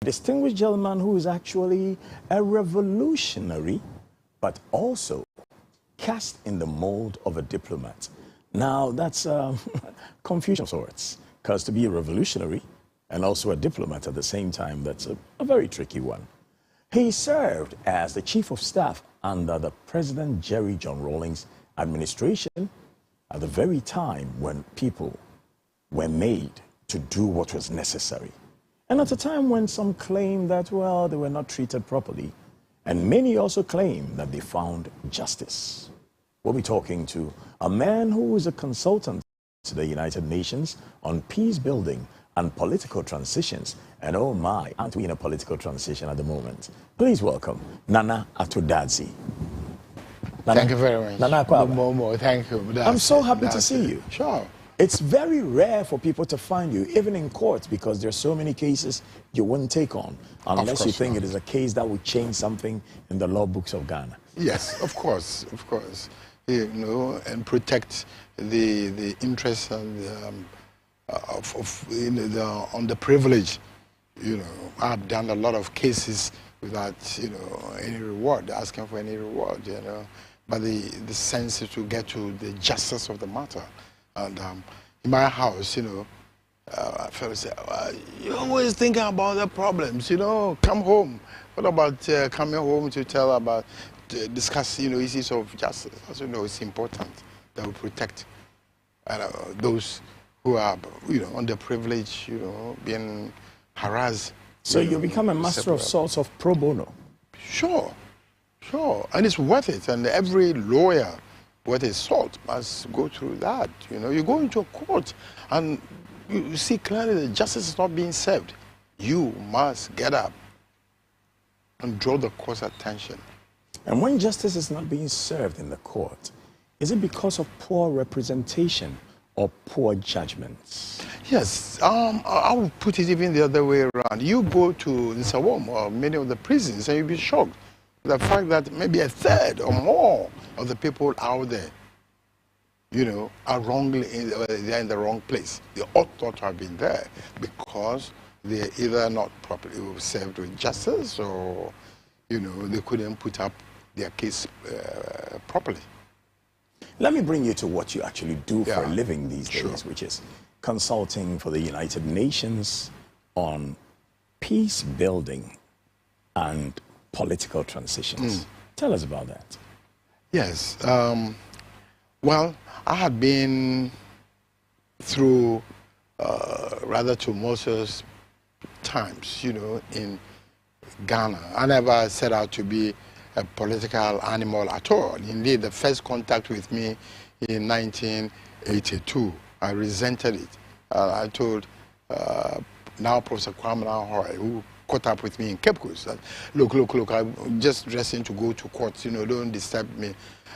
distinguished gentleman who is actually a revolutionary, but also cast in the mold of a diplomat. Now, that's confusion of sorts, because to be a revolutionary and also a diplomat at the same time, that's a very tricky one. He served as the chief of staff under the President Jerry John Rawlings administration at the very time when people were made to do what was necessary. And at a time when some claimed that, well, they were not treated properly, and many also claimed that they found justice. We'll be talking to a man who is a consultant to the United Nations on peace building and political transitions. And oh my, aren't we in a political transition at the moment? Please welcome Nana Atodadzi. Thank you very much. Nana Akwaba. Momo, thank you. I'm so happy to see you. Sure. It's very rare for people to find you, even in court, because there's so many cases you wouldn't take on unless you think it is a case that would change something in the law books of Ghana. Yes, of course, of course. You know, and protect the interests and on the privilege. You know, I've done a lot of cases without, you know, any reward, asking for any reward, you know. But the sense is to get to the justice of the matter. And in my house, you know, I felt say, you're always thinking about the problems, you know, come home. What about coming home to tell about, discuss, you know, issues of justice? As you know, it's important that we protect those who are, you know, underprivileged, you know, being harassed. So you become a master of sorts of pro bono? Sure, sure. And it's worth it. And every lawyer worth his salt must go through that. You know, you go into a court and you see clearly that justice is not being served. You must get up and draw the court's attention. And when justice is not being served in the court, is it because of poor representation or poor judgments? Yes, I would put it even the other way around. You go to Nsawam or many of the prisons and you'll be shocked. The fact that maybe a third or more of the people out there, you know, are wrongly, they're in the wrong place. They ought not to have been there because they're either not properly served with justice or, you know, they couldn't put up their case properly. Let me bring you to what you actually do for a living these days, Sure. which is consulting for the United Nations on peace building and political transitions. Tell us about that. Yes. Well, I had been through rather tumultuous times, you know, in Ghana. I never set out to be a political animal at all. Indeed, the first contact with me in 1982, I resented it. I told now Professor Kwame Nahoi, who caught up with me in Cape Coast, that, look, I'm just dressing to go to court, you know, don't disturb me.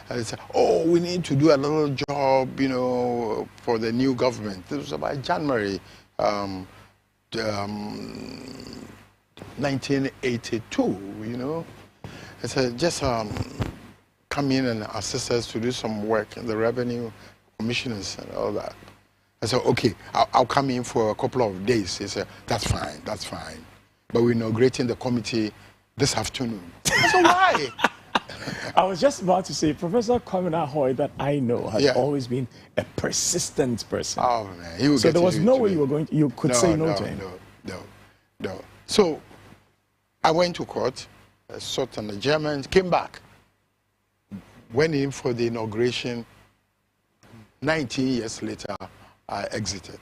And they said, oh, we need to do a little job, you know, for the new government. This was about January 1982, you know. I said, just come in and assist us to do some work in the revenue commissioners and all that. I said, okay, I'll come in for a couple of days. He said, that's fine, that's fine. But we're inaugurating the committee this afternoon. I said, why? I was just about to say, Professor Kwame Nahoi, that I know, has always been a persistent person. Oh, man. He so there was no way you could say no to him. No. So I went to court, sought an adjournment, came back, went in for the inauguration. 19 years later, I exited.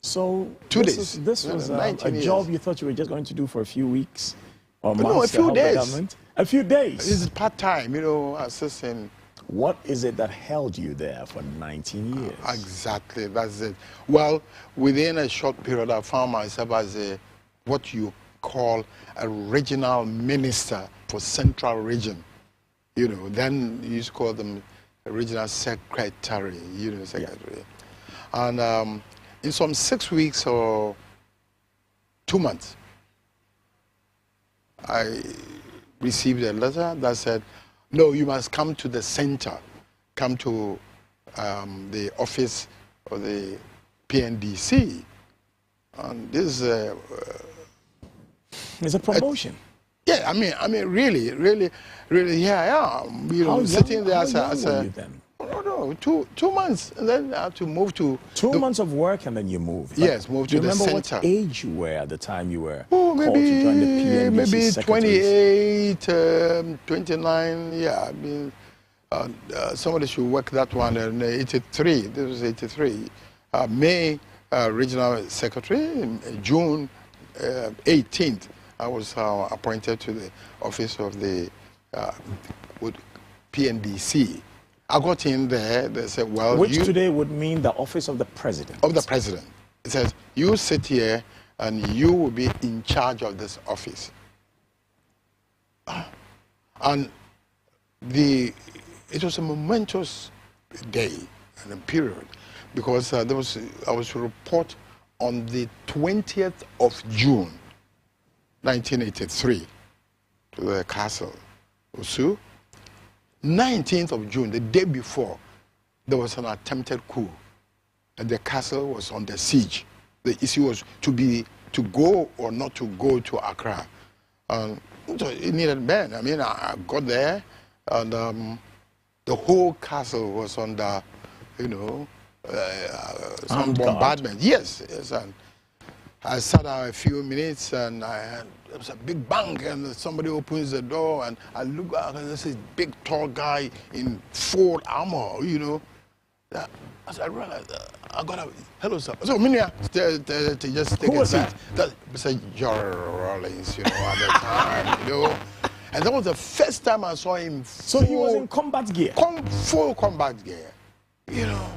So 2 days. This was a job you thought you were just going to do for a few weeks or months? No, a few days. A few days. This is part-time, you know, assisting. What is it that held you there for 19 years? Exactly, that's it. Well, within a short period, I found myself as what you call a regional minister for Central Region. You know, then you used to call them a regional secretary, you know, secretary. Yeah. And in some 6 weeks or 2 months, I received a letter that said, no, you must come to the center, come to the office of the PNDC. And this is It's a promotion. Yeah, I mean, really, here I am. You know, sitting there as were you then? No, 2 months, and then I have to move to 2 months of work, and then you moved. Yes, moved to the center. Do you remember what age you were at the time you were called to join the PNDC maybe secretaries? 28, 29. Yeah, I mean, somebody should work that one. In 83, this was 83. May regional secretary. In June 18th, I was appointed to the office of the PNDC. I got in there, they said, well, which today would mean the office of the president. Of the president. It says, you sit here and you will be in charge of this office. And it was a momentous day and a period because I was to report on the 20th of June, 1983, to the castle, Osu. 19th of June, the day before, there was an attempted coup, and the castle was under siege. The issue was to go or not to go to Accra. So it needed men. I mean, I got there, and the whole castle was under, you know, some bombardment. Yes, and I sat out a few minutes, and there was a big bang, and somebody opens the door, and I look out, and there's this big, tall guy in full armor, you know. As I realized, I got a hello, sir. So, Minia, just take a seat. That Mr. George Rawlings, you know, at the time, you know. And that was the first time I saw him. So he was in combat gear? Full combat gear, you know.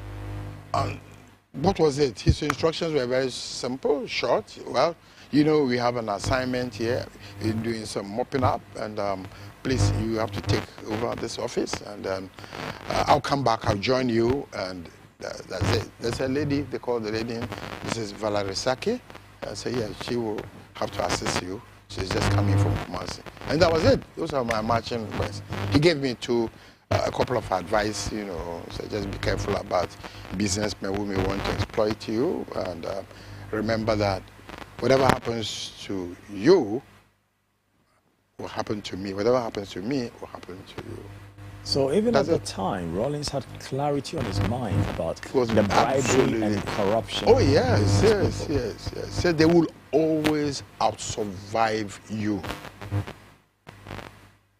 And what was it? His instructions were very simple, short. Well, you know, we have an assignment here. We're doing some mopping up, and please, you have to take over this office, and I'll come back, I'll join you, and that's it. There's a lady, they call the lady, this is Valerie Saki. I said, yeah, she will have to assist you. She's just coming from Kumasi. And that was it. Those are my marching requests. He gave me a couple of advice, you know, so just be careful about businessmen who may want to exploit you, and remember that whatever happens to you will happen to me. Whatever happens to me will happen to you. So even at the time, Rawlings had clarity on his mind about the bribery and corruption. Oh, yes. So they will always out-survive you.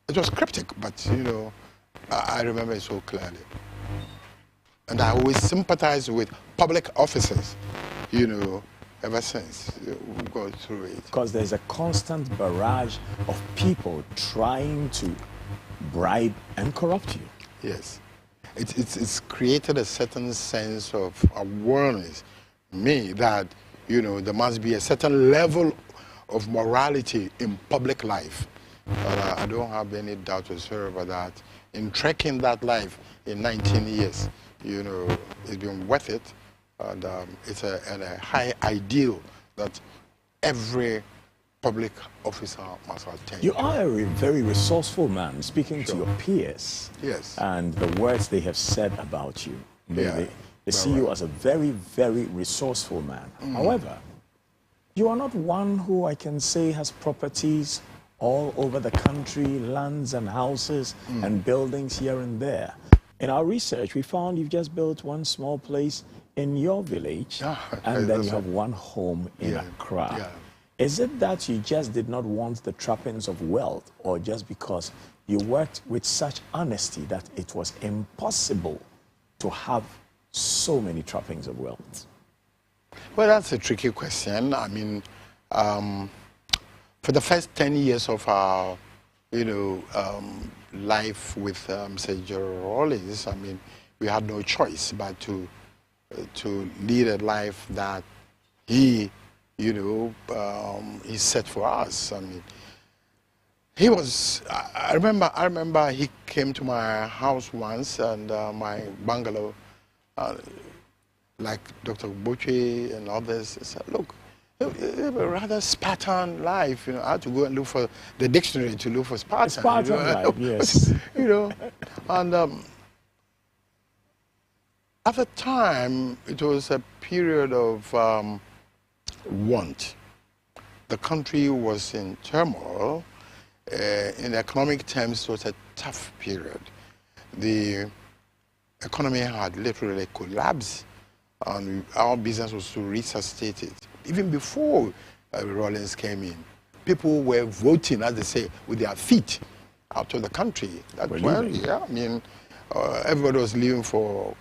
It was cryptic, but, you know, I remember it so clearly. And I always sympathize with public officers, you know, ever since we go through it. Because there's a constant barrage of people trying to bribe and corrupt you. Yes. It's created a certain sense of awareness, that, you know, there must be a certain level of morality in public life. But I don't have any doubt whatsoever that in trekking that life in 19 years, you know, it's been worth it. And it's a high ideal that every public officer must attain. You are a very resourceful man, speaking to your peers. Yes. And the words they have said about you. They see you as a very, very resourceful man. However, you are not one who I can say has properties all over the country, lands and houses and buildings here and there. In our research, we found you've just built one small place in your village, and then you have one home in Accra. Yeah. Is it that you just did not want the trappings of wealth, or just because you worked with such honesty that it was impossible to have so many trappings of wealth? Well, that's a tricky question. I mean, for the first 10 years of our, you know, life with Mr. George Rawlings, I mean, we had no choice but to lead a life that he, you know, he set for us. I mean, he was. I remember he came to my house once, and my bungalow, like Dr. Boche and others. He said, "Look, it was a rather Spartan life. You know, I had to go and look for the dictionary to look for Spartan. Spartan life, yes. You know, and at the time, it was a period of want. the country was in turmoil. In economic terms, it was a tough period. The economy had literally collapsed, and our business was to resuscitate it. Even before Rawlings came in, people were voting, as they say, with their feet out of the country. Yeah, I mean, everybody was leaving for,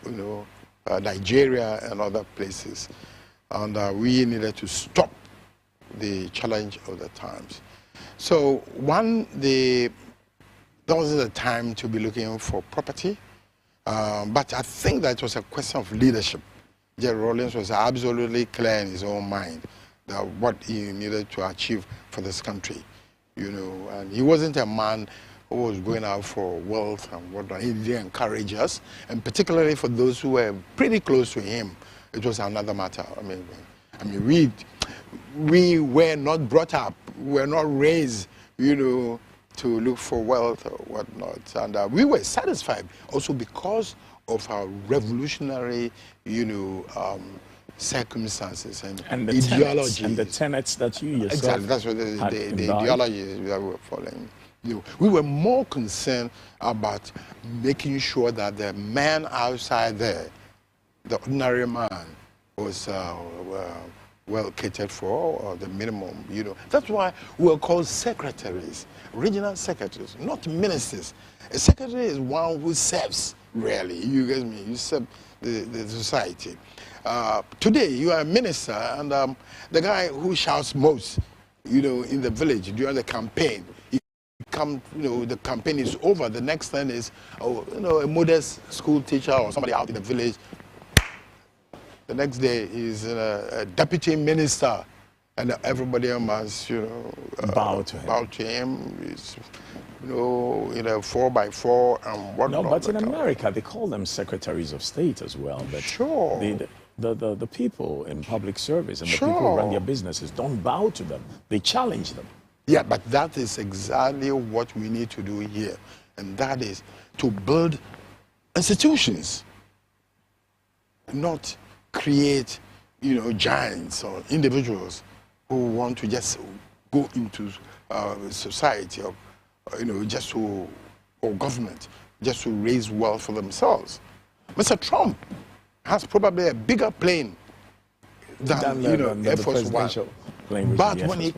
Nigeria and other places. And we needed to stop the challenge of the times. So there wasn't a time to be looking for property, but I think that it was a question of leadership. Jerry Rawlings was absolutely clear in his own mind that what he needed to achieve for this country, and he wasn't a man who was going out for wealth and whatnot. He didn't encourage us, and particularly for those who were pretty close to him, it was another matter. I mean, we were not brought up, we were not raised, to look for wealth or whatnot, and we were satisfied also because of our revolutionary, circumstances and the ideologies. And the tenets that you yourself exactly, that's what the ideologies that we were following. We were more concerned about making sure that the man outside there, the ordinary man, was well catered for, or the minimum, That's why we were called secretaries, regional secretaries, not ministers. A secretary is one who serves, really. You get me? You serve the society. Today, you are a minister, and the guy who shouts most, in the village during the campaign, the campaign is over. The next thing is, a modest school teacher or somebody out in the village. The next day is a deputy minister, and everybody must, bow to him. Bow to him. It's, in a 4x4 and whatnot. No, but in America, they call them secretaries of state as well. But sure. The people in public service and the people who run their businesses don't bow to them. They challenge them. Yeah, but that is exactly what we need to do here. And that is to build institutions, not create, giants or individuals who want to just go into society or, or government, just to raise wealth for themselves. Mr. Trump has probably a bigger plane than Air Force One. But when he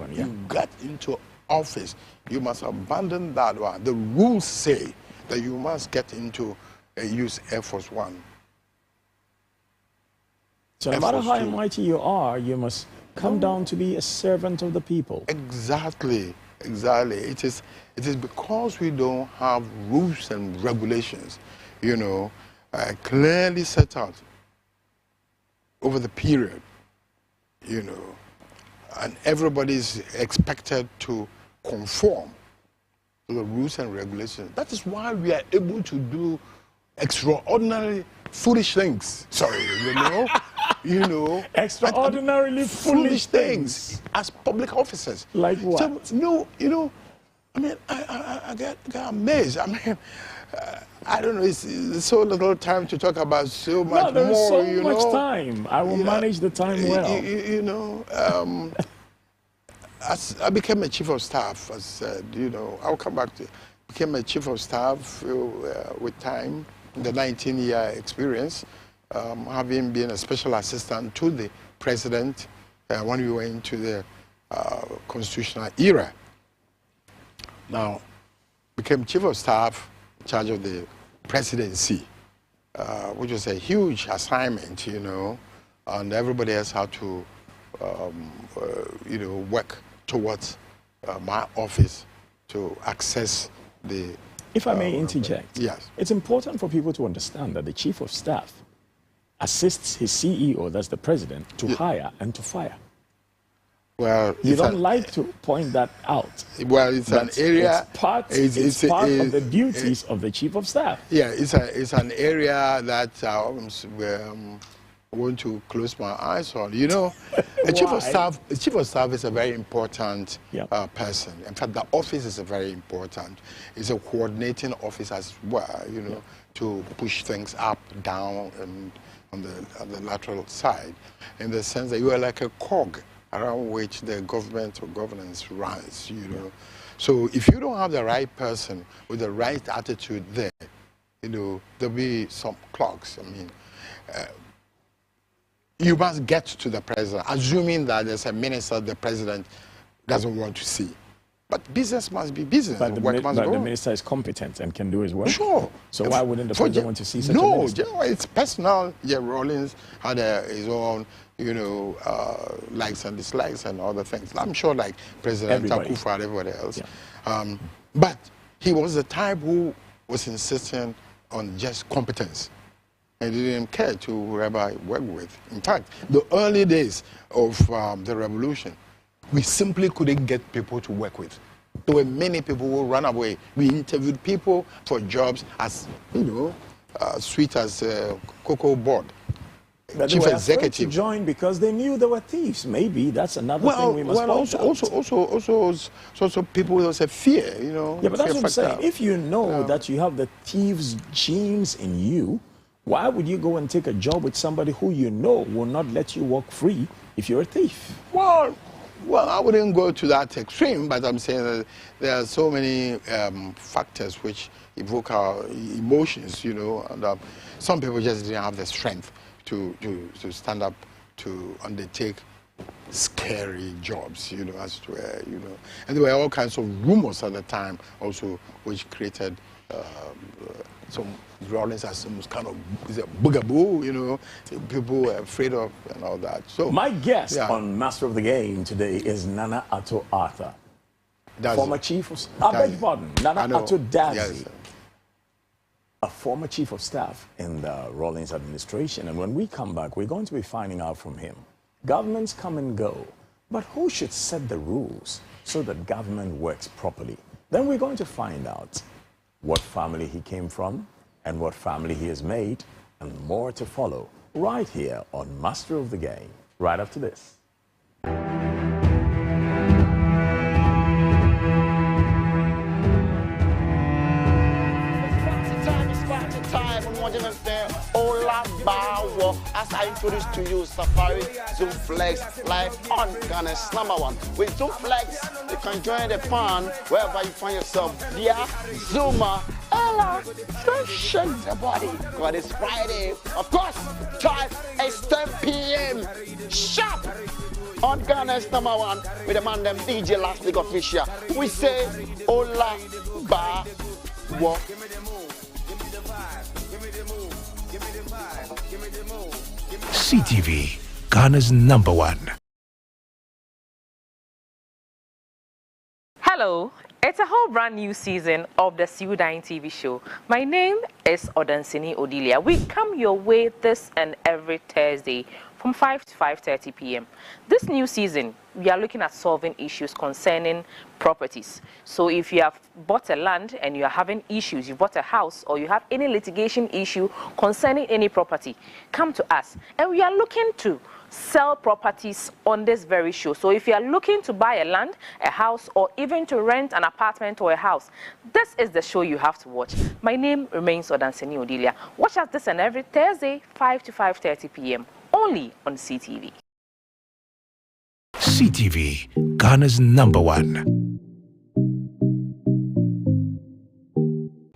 got into office, you must abandon that one. The rules say that you must get into use Air Force One. So no matter how mighty you are, you must come down to be a servant of the people. Exactly, exactly. It is because we don't have rules and regulations, clearly set out over the period, and everybody is expected to conform to the rules and regulations. That is why we are able to do extraordinary foolish things. Sorry, extraordinarily foolish things as public officers. Like what? So, I get amazed. I don't know, it's so little time to talk about so much more. No, there is so much time. I will manage the time well. As I became a chief of staff, as I said, I'll come back to became a chief of staff with time, the 19-year experience, having been a special assistant to the president when we went into the constitutional era. Now, became chief of staff, in charge of the presidency, which was a huge assignment, and everybody else had to, work towards my office to access the... If I may interject, yes. It's important for people to understand that the chief of staff assists his CEO, that's the president, to hire and to fire. Well, you don't like to point that out. Well, it's an area. It's part of the duties of the chief of staff. Yeah, it's an area that I want to close my eyes on. A chief of staff is a very important person. In fact, the office is a very important. It's a coordinating office as well. To push things up, down, and on the lateral side, in the sense that you are like a cog around which the government or governance runs, you know. So if you don't have the right person with the right attitude there, you know, there'll be some clogs. I mean, you must get to the president, assuming that there's a minister the president doesn't want to see. But business must be business. But the minister is competent and can do his work. Sure. So why wouldn't the president want to see such a minister? No, it's personal. Yeah, Rawlings had his own, you know, likes and dislikes and other things. I'm sure, like President Akufo and everybody else. Yeah. But he was the type who was insisting on just competence. And he didn't care to whoever I worked with. In fact, the early days of the revolution, we simply couldn't get people to work with. There were many people who ran away. We interviewed people for jobs as, you know, sweet as cocoa board. But chief executive to join because they knew they were thieves. Maybe that's another thing we must point out. Also, people will say fear, you know. Yeah, but that's what I'm saying. If you know that you have the thieves' genes in you, why would you go and take a job with somebody who you know will not let you walk free if you're a thief? Well, I wouldn't go to that extreme, but I'm saying that there are so many factors which evoke our emotions, you know, and some people just didn't have the strength to stand up to undertake scary jobs, you know, as to where, you know. And there were all kinds of rumors at the time also which created some Rawlings as some kind of boogaboo, you know, people were afraid of and all that. So my guest on Master of the Game today is Nana Atto Arthur, former chief of I beg your pardon, Nana Atto Dadzie, yes, a former chief of staff in the Rawlings administration. And when we come back, we're going to be finding out from him. Governments come and go, but who should set the rules so that government works properly? Then we're going to find out what family he came from and what family he has made, and more to follow right here on Master of the Game, right after this. As I introduce to you Safari Zoom Flex live on Ghana's #1. With Zoom Flex, you can join the fun wherever you find yourself via Zoomer. Ella, don't shake the body. God, it's Friday. Of course, time is 10 p.m. sharp on Ghana's #1 with the man them DJ Last Week Official. We say, Ola Ba Wo. CTV, Ghana's #1. Hello, it's a whole brand new season of the Sudan TV show. My name is Odansini Odilia. We come your way this and every Thursday from 5 to 5:30 p.m. This new season, we are looking at solving issues concerning properties. So if you have bought a land and you are having issues, you bought a house or you have any litigation issue concerning any property, come to us. And we are looking to sell properties on this very show. So if you are looking to buy a land, a house, or even to rent an apartment or a house, this is the show you have to watch. My name remains Odansini Odilia. Watch us this and every Thursday, 5 to 5:30 p.m. only on CTV. CTV, Ghana's #1.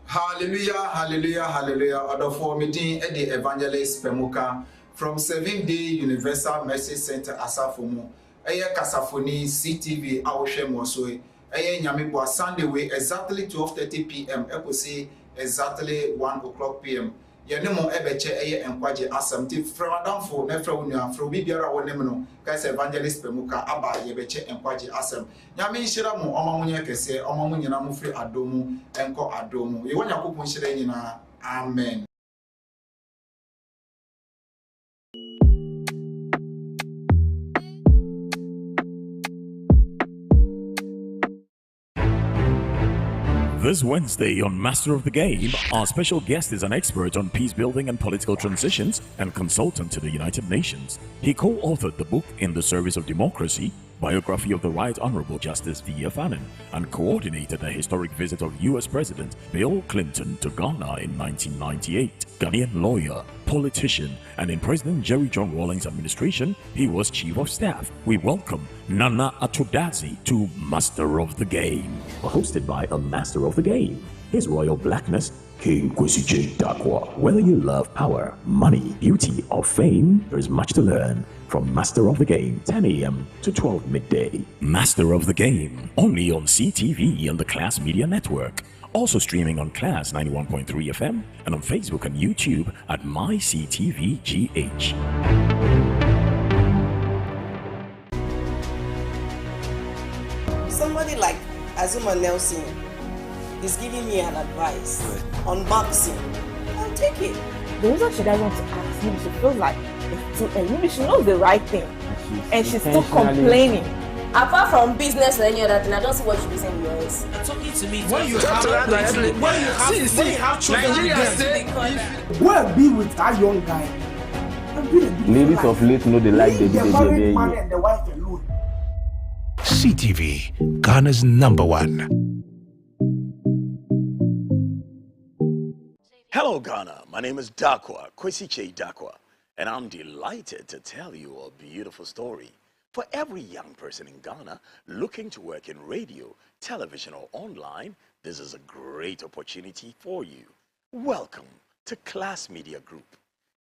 Hallelujah, hallelujah, hallelujah. Order for meeting at the Evangelist Pemuka from 7th Day Universal Mercy Center Asafomu. Eye Kasafoni CTV Awoshe Mosoi. Eye Nyamibwa Sunday way exactly 12:30 p.m. Eposi exactly 1 o'clock p.m. Yenemo ebeche eye enkwaje asamti framadamfo ne frawunya frobi biara wonem no kaise Evangelist Pemuka aba yebeche enkwaje asam nyame nhira mu omamunye kese omamunyina mu fri adomu enko adomu ye wonya kokun nhira nyina amen. This Wednesday on Master of the Game, our special guest is an expert on peace building and political transitions and consultant to the United Nations. He co-authored the book In the Service of Democracy, biography of the Right Honorable Justice V.F. Annan, and coordinated a historic visit of U.S. President Bill Clinton to Ghana in 1998. Ghanaian lawyer, politician, and in President Jerry John Rawlings' administration, he was Chief of Staff. We welcome Nana Atodadzi to Master of the Game. Hosted by a Master of the Game, His Royal Blackness, King Kwesi J. Darkwa. Whether you love power, money, beauty, or fame, there is much to learn from Master of the Game, 10 a.m. to 12 midday. Master of the Game, only on CTV and the Class Media Network. Also streaming on Class 91.3 FM and on Facebook and YouTube at MyCTVGH. Somebody like Azuma Nelson is giving me an advice on boxing. I'll take it. The reason she doesn't want to ask, maybe she feels like it's too early. Maybe she knows the right thing and she's still complaining. Apart from business or any other thing, I don't see what she's saying in your eyes. Talking to me. When you have children, go and be with that young guy. Ladies of late know they like the married man and the wife alone. CTV, Ghana's #1. Hello, Ghana. My name is Darkwa, Kwesi J. Darkwa, and I'm delighted to tell you a beautiful story. For every young person in Ghana looking to work in radio, television, or online, this is a great opportunity for you. Welcome to Class Media Group.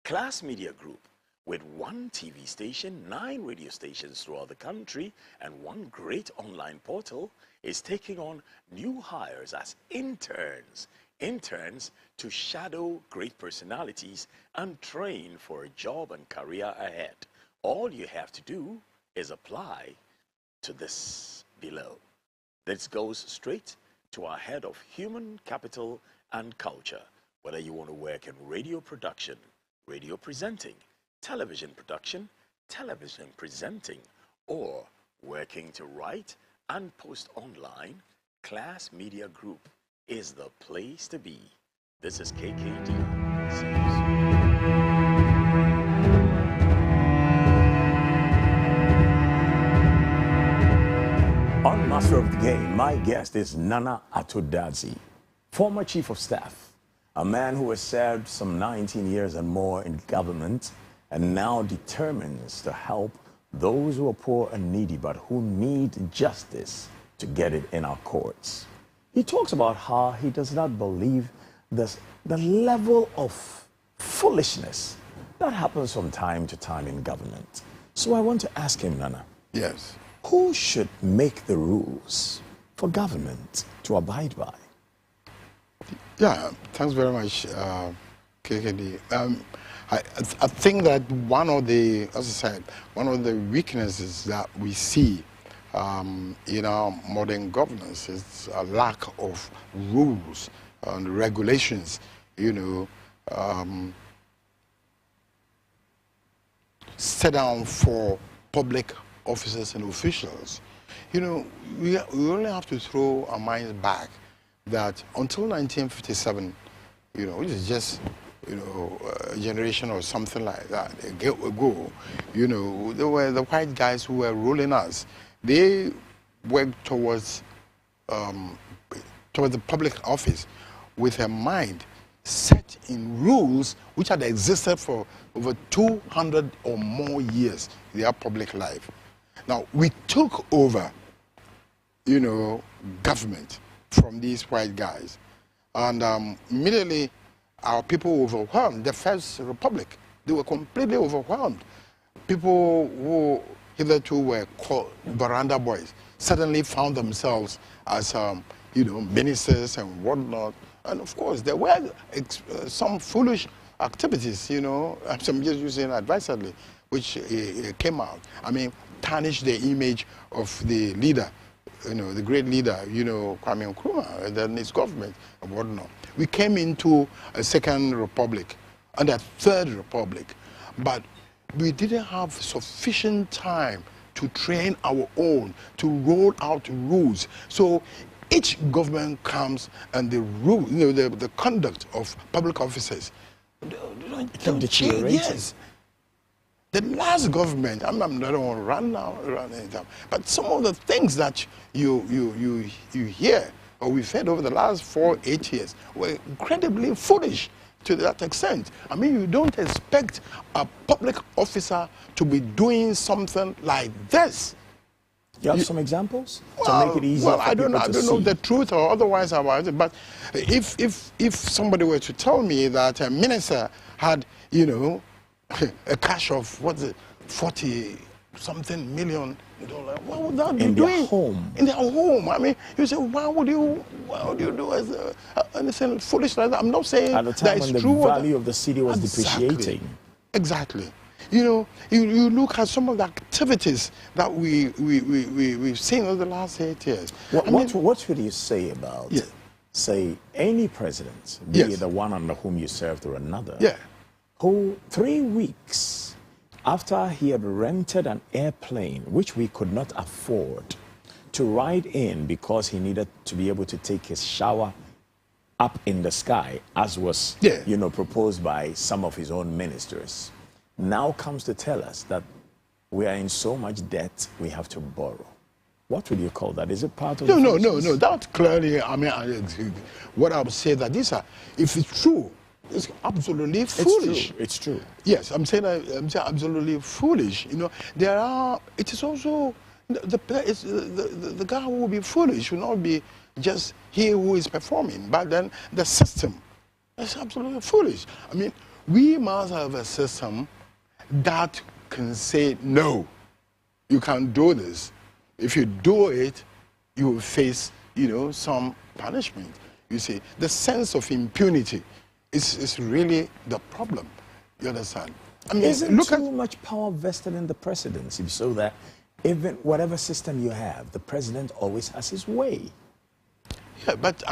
Class Media Group, with 1 TV station, 9 radio stations throughout the country, and 1 great online portal, is taking on new hires as interns. Interns to shadow great personalities and train for a job and career ahead. All you have to do is apply to this below. This goes straight to our head of human capital and culture. Whether you want to work in radio production, radio presenting, television production, television presenting, or working to write and post online, Class Media Group is the place to be. This is KKD. See you soon. On Master of the Game, my guest is Nana Atodadzi, former Chief of Staff, a man who has served some 19 years and more in government and now determines to help those who are poor and needy but who need justice to get it in our courts. He talks about how he does not believe the level of foolishness that happens from time to time in government. So I want to ask him, Nana. Yes. Who should make the rules for government to abide by? Yeah, thanks very much, KKD. I think that one of the, as I said, one of the weaknesses that we see in our modern governance is a lack of rules and regulations, set down for public officers and officials. We only have to throw our minds back that until 1957, which is just, a generation or something like that ago, there were the white guys who were ruling us. They worked towards the public office with a mind set in rules which had existed for over 200 or more years in their public life. Now, we took over, government from these white guys. And immediately, our people were overwhelmed. The First Republic, they were completely overwhelmed. People who hitherto were called veranda boys suddenly found themselves as, ministers and whatnot. And of course, there were some foolish activities, I'm just using advisedly, which came out. Tarnish the image of the leader, the great leader, Kwame Nkrumah, and then his government and whatnot. We came into a second republic and a third republic, but we didn't have sufficient time to train our own, to roll out rules. So each government comes and the rule, the conduct of public officers don't deteriorate. Yes. The last government, I don't want to run anytime, but some of the things that you hear or we've heard over the last 4-8 years were incredibly foolish. to that extent. I mean, you don't expect a public officer to be doing something like this. You have some examples well, to make it easier well, for I don't know the truth or otherwise about it, but if somebody were to tell me that a minister had, you know, a cash of, what's it, 40-something million dollars, what would that be doing? In their home. In their home. I mean, you say, why would you do as anything foolish like that? I'm not saying at the time when the value of the city was depreciating. Exactly. You know, you look at some of the activities that we've seen over the last 8 years. What would you say about, say, any president, be it the one under whom you served or another, who 3 weeks after he had rented an airplane, which we could not afford, to ride in because he needed to be able to take his shower up in the sky, as was, you know, proposed by some of his own ministers, now comes to tell us that we are in so much debt we have to borrow. What would you call that? Is it part of no. That clearly, I mean, what I would say that these are, if it's true, it's absolutely foolish. It's true. Yes, I'm saying absolutely foolish. You know, there are. It is also the guy who will be foolish will not be just he who is performing, but then the system is absolutely foolish. I mean, we must have a system that can say, no, you can't do this. If you do it, you will face, you know, some punishment. You see, the sense of impunity is really the problem. You understand? I mean, isn't too much power vested in the presidency so that even whatever system you have, the president always has his way? Yeah, but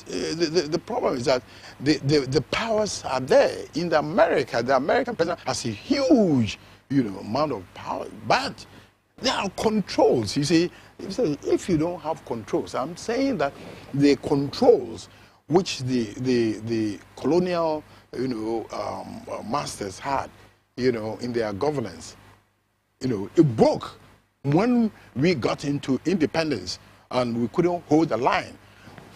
the problem is that the powers are there. In America, the American president has a huge, you know, amount of power, but there are controls. You see, if you don't have controls, I'm saying that the controls which the colonial, you know, masters had, you know, in their governance, you know, it broke when we got into independence and we couldn't hold the line.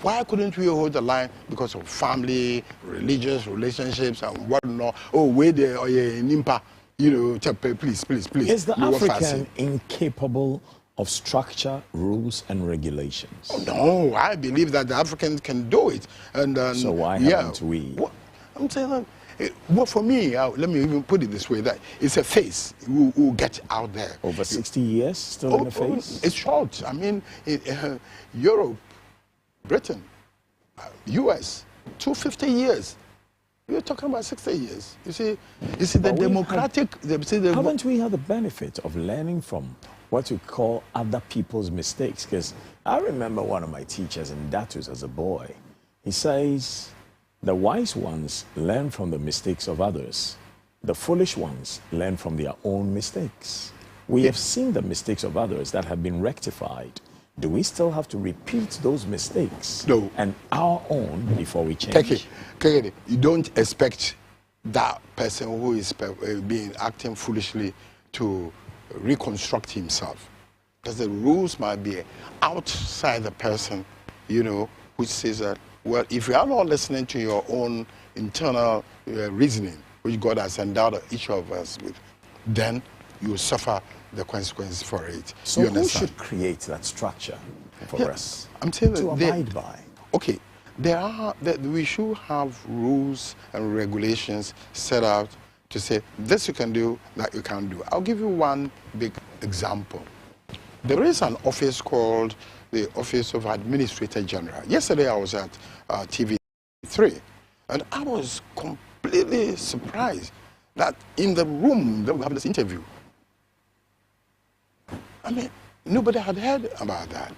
Why couldn't we hold the line? Because of family, religious relationships, and whatnot. Oh, wait there, oh yeah, Nimpa, you know, please. Is the African incapable of structure, rules, and regulations? Oh, no, I believe that the Africans can do it. And so why haven't we? I'm saying that, well, for me, let me even put it this way, that it's a phase who will get out there. Over 60 years, still in a phase? It's short. I mean, Europe, Britain, US, 250 years. We're talking about 60 years. You see the democratic... Haven't we had the benefit of learning from what we call other people's mistakes? Because I remember one of my teachers in Datus as a boy. He says, the wise ones learn from the mistakes of others. The foolish ones learn from their own mistakes. We have seen the mistakes of others that have been rectified. Do we still have to repeat those mistakes? No. And our own before we change? Keke, you don't expect that person who is acting foolishly to reconstruct himself. Because the rules might be outside the person, you know, which says that, well, if you are not listening to your own internal reasoning, which God has endowed each of us with, then you will suffer the consequences for it. So you who should create that structure for us I'm saying to abide by? Okay, we should have rules and regulations set out to say this you can do, that you can't do. I'll give you one big example. There is an office called the Office of Administrator General. Yesterday I was at TV3 and I was completely surprised that in the room that we have this interview, I mean, nobody had heard about that.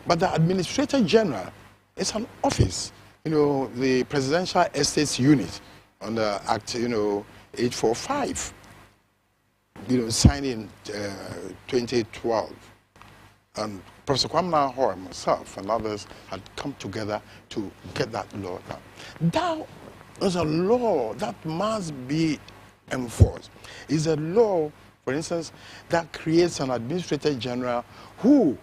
But the Administrator General is an office, you know, the Presidential Estates Unit under Act, you know, 845, you know, signed in 2012. And Professor Kwame Nkrumah and myself and others had come together to get that law done. That is a law that must be enforced. It's a law, for instance, that creates an Administrator General who,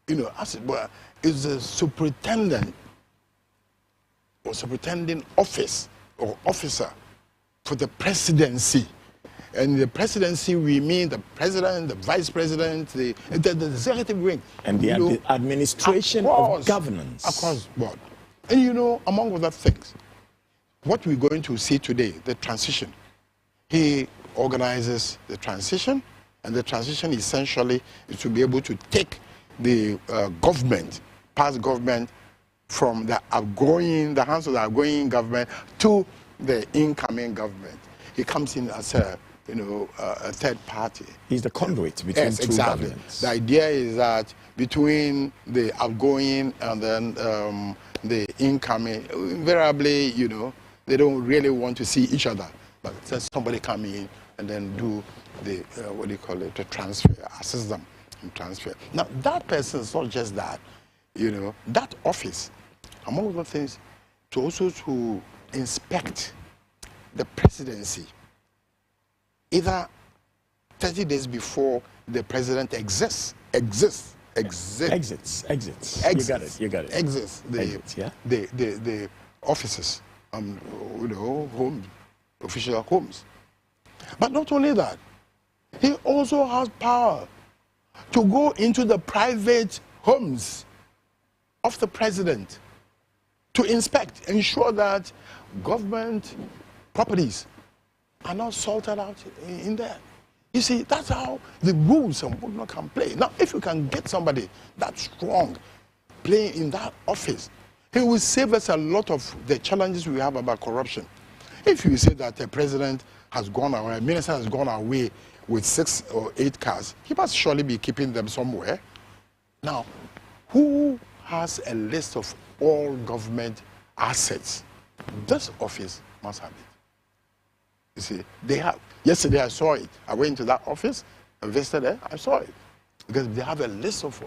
you know, as it were, is the superintendent, or superintending office or officer for the presidency. And the presidency, we mean the president, the vice president, the executive wing. And the administration of governance. Across board. And you know, among other things, what we're going to see today, the transition. He organizes the transition, and the transition essentially is to be able to take the government, past government, from the hands of the outgoing government to the incoming government. He comes in as a third party. He's the conduit between two governments. The idea is that between the outgoing and then the incoming, invariably, they don't really want to see each other. But let somebody come in and then do the, the transfer, assist them in transfer. Now, that person is not just that, that office, among other things, to inspect the presidency, either 30 days before the president exits. You got it. Exits the offices, homes, official homes. But not only that, he also has power to go into the private homes of the president to inspect, ensure that government properties are not sorted out in there. You see, that's how the rules and whatnot can play. Now, if you can get somebody that strong playing in that office, he will save us a lot of the challenges we have about corruption. If you say that the president has gone away, a minister has gone away with 6 or 8 cars, he must surely be keeping them somewhere. Now, who has a list of all government assets? This office must have it. You see, they have. Yesterday I saw it. I went to that office, I visited there, I saw it. Because they have a list of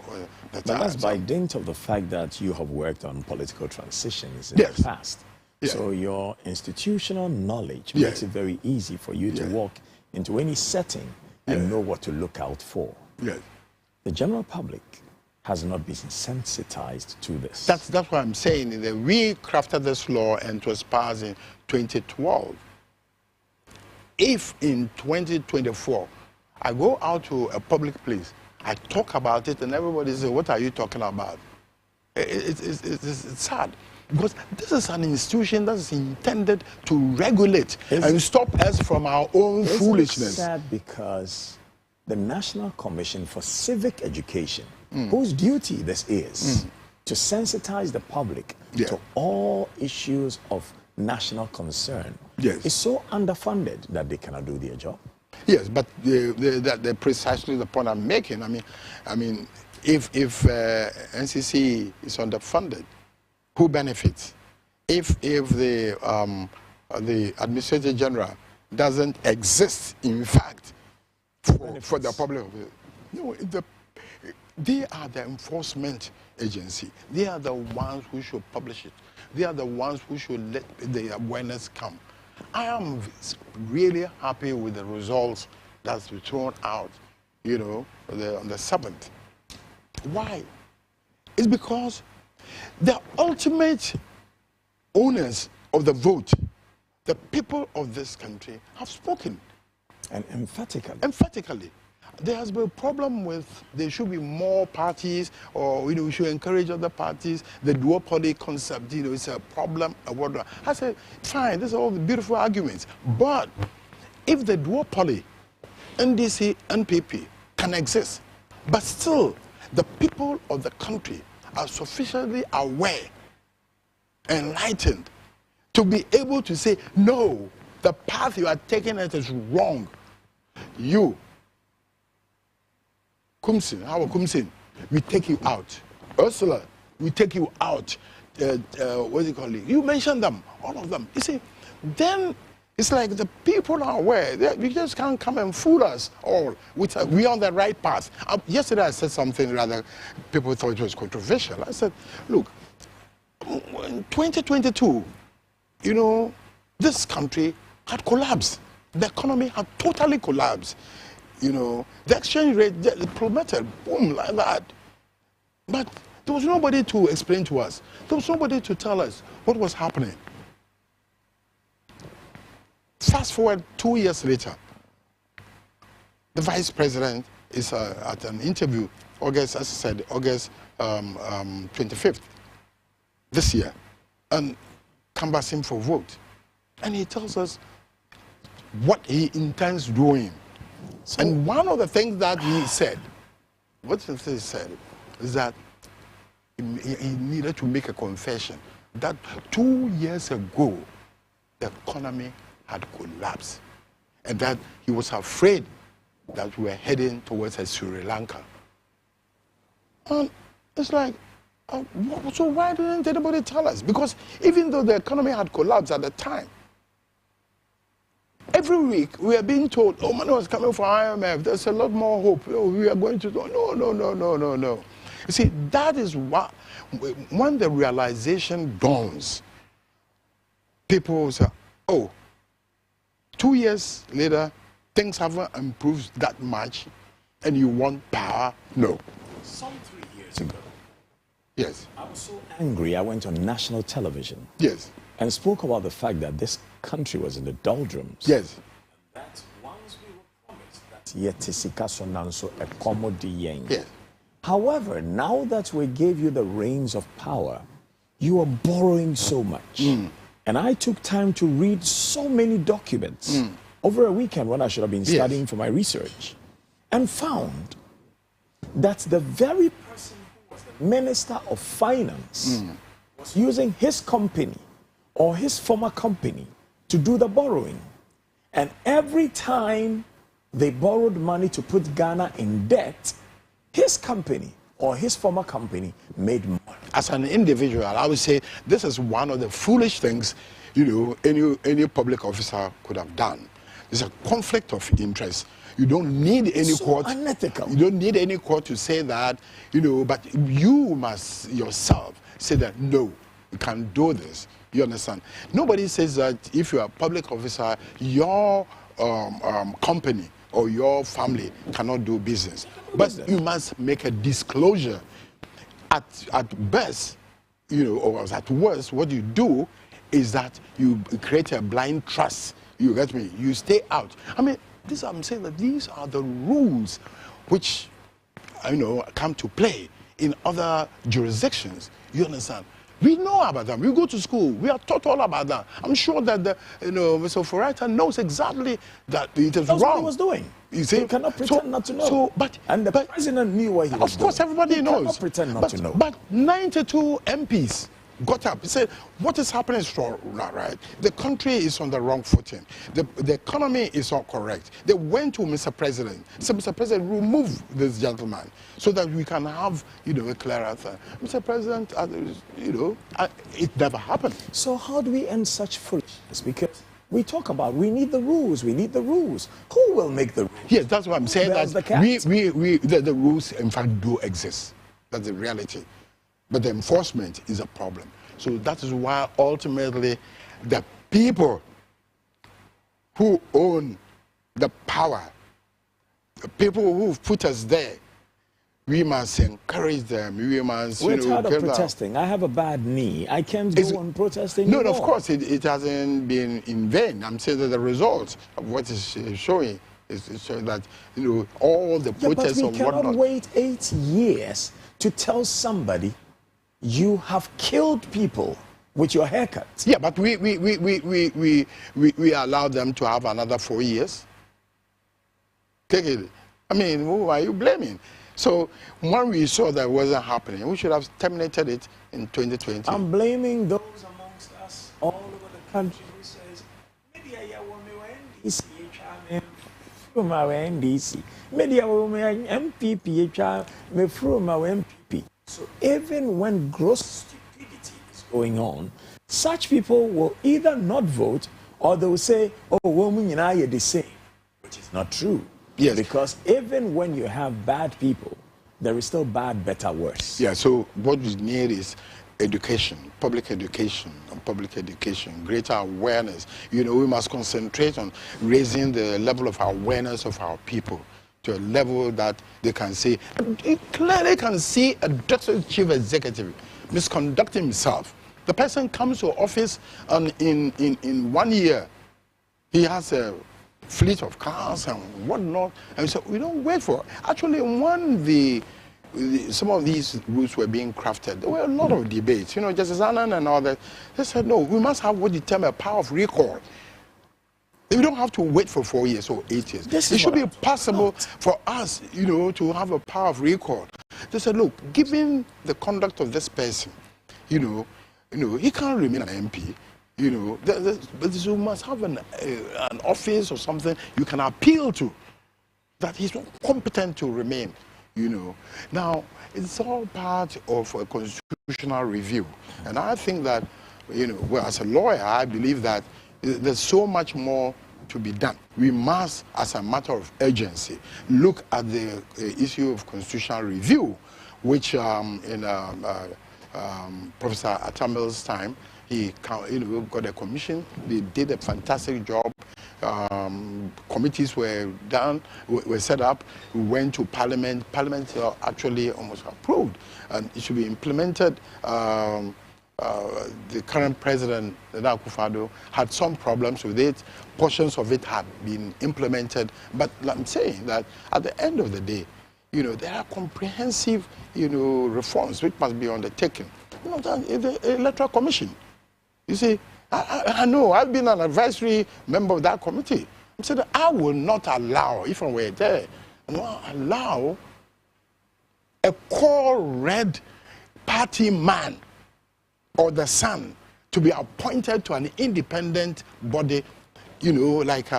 But that's by dint of the fact that you have worked on political transitions in the past. Yeah. So your institutional knowledge makes it very easy for you to walk into any setting and know what to look out for. Yes. The general public has not been sensitized to this. That's what I'm saying. We crafted this law and it was passed in 2012. If in 2024 I go out to a public place, I talk about it and everybody says, what are you talking about? It's sad. Because this is an institution that is intended to regulate and stop us from our own foolishness. It's sad because the National Commission for Civic Education, whose duty this is, to sensitize the public to all issues of national concern, is so underfunded that they cannot do their job. Yes, but that's precisely the point I'm making. I mean, if NCC is underfunded, who benefits? If the Administrator General doesn't exist, in fact, for the public, they are the enforcement agency. They are the ones who should publish it. They are the ones who should let the awareness come. I am really happy with the results that's been thrown out, on the 7th. Why? It's because the ultimate owners of the vote, the people of this country, have spoken. And emphatically. Emphatically. There has been a problem with there should be more parties, or we should encourage other parties. The duopoly concept, it's a problem. I said, fine, these are all the beautiful arguments. But if the duopoly, NDC, NPP, can exist, but still the people of the country are sufficiently aware, enlightened, to be able to say, no, the path you are taking it is wrong. You, Kumsin, we take you out. Ursula, we take you out. What do you call it? You mentioned them, all of them. You see, then it's like the people are aware. We just can't come and fool us all. We're on the right path. Yesterday I said something rather, people thought it was controversial. I said, look, in 2022, this country had collapsed. The economy had totally collapsed. The exchange rate plummeted, boom, like that. But There was nobody to explain to us. There was nobody to tell us what was happening. Fast forward 2 years later, the vice president is at an interview, August 25th this year, and canvassing for vote. And he tells us what he intends doing. So, and one of the things that he said, is that he needed to make a confession that 2 years ago, the economy had collapsed, and that he was afraid that we were heading towards a Sri Lanka. And it's like, so why didn't anybody tell us? Because even though the economy had collapsed at the time, every week we are being told, oh, money was coming from IMF, there's a lot more hope, oh, we are going to do, no. You see, that is what, when the realization dawns, people say, oh, 2 years later, things haven't improved that much, and you want power? No. Some 3 years ago. Yes. I was so angry, I went on national television. Yes. And spoke about the fact that this country was in the doldrums. Yes. And that once we were promised that yetisika sonanso ekomodi. Yes. However, now that we gave you the reins of power, you are borrowing so much. And I took time to read so many documents over a weekend when I should have been studying for my research, and found that the very person who was the Minister of Finance was using his company or his former company to do the borrowing. And every time they borrowed money to put Ghana in debt, his company or his former company made money. As an individual, I would say this is one of the foolish things, any public officer could have done. It's a conflict of interest. You don't need any court. Unethical. You don't need any court to say that, but you must yourself say that, no, you can't do this. You understand? Nobody says that if you're a public officer, your company or your family cannot do business. But you must make a disclosure. At best, or at worst, what you do is that you create a blind trust. You get me? You stay out. I mean, I'm saying that these are the rules which, come to play in other jurisdictions. You understand? We know about them. We go to school. We are taught all about that. I'm sure that Mr. Furata knows exactly that it is wrong. That's what he was doing. You see? You cannot pretend not to know. And the president knew what he was doing. Of course, everybody knows. Cannot pretend not to know. But 92 MPs got up. He said, what is happening is not right. The country is on the wrong footing. The economy is not correct. They went to Mr. President. So Mr. President, remove this gentleman so that we can have, a clearer thing. Mr. President, it never happened. So how do we end such foolishness? Because we talk about we need the rules. Who will make the rules? Yes, that's what I'm saying. That the rules, in fact, do exist. That's the reality. But the enforcement is a problem. So that is why ultimately the people who own the power, the people who put us there, we must encourage them. We must, We're tired of protesting. I have a bad knee. I can't go on protesting No, anymore. of course, it hasn't been in vain. I'm saying that the results of what is showing is showing that, all the protests but we and cannot whatnot. wait 8 years to tell somebody you have killed people with your haircut. Yeah, but we allowed them to have another 4 years. Take it. I mean, who are you blaming? So when we saw that wasn't happening, we should have terminated it in 2020. I'm blaming those amongst us all over the country who says, media ya NDC, NDC, media MPP, MPP. So even when gross stupidity is going on, such people will either not vote or they will say, oh, women and I are the same, which is not true. Yes. Because even when you have bad people, there is still bad, better, worse. Yeah, so what we need is education, public education, greater awareness. We must concentrate on raising the level of awareness of our people to a level that they can say, you clearly can see a deputy chief executive misconducting himself. The person comes to office and in 1 year, he has a fleet of cars and whatnot. And so we don't wait for it. Actually, when some of these rules were being crafted, there were a lot of debates. You know, Justice Annan and all that, they said, no, we must have what you term a power of recall. We don't have to wait for 4 years or 8 years. It should be possible for us, you know, to have a power of recall. They said, look, given the conduct of this person, you know, he can't remain an MP. You know, but you must have an office or something you can appeal to, that he's not competent to remain. You know, now it's all part of a constitutional review, and I think that, you know, well, as a lawyer, I believe that there's so much more to be done. We must, as a matter of urgency, look at the issue of constitutional review, which in Professor Atamil's time, he got a commission. They did a fantastic job. Committees were done, were set up. We went to Parliament. Parliament actually almost approved, and it should be implemented. The current president, Nana Akufo-Addo, had some problems with it. Portions of it had been implemented, but I'm saying that at the end of the day, you know, there are comprehensive, you know, reforms which must be undertaken. You know, the Electoral Commission. You see, I know, I've been an advisory member of that committee. I said, I will not allow, if I were there, I will not allow a core red party man or the son to be appointed to an independent body, you know, like,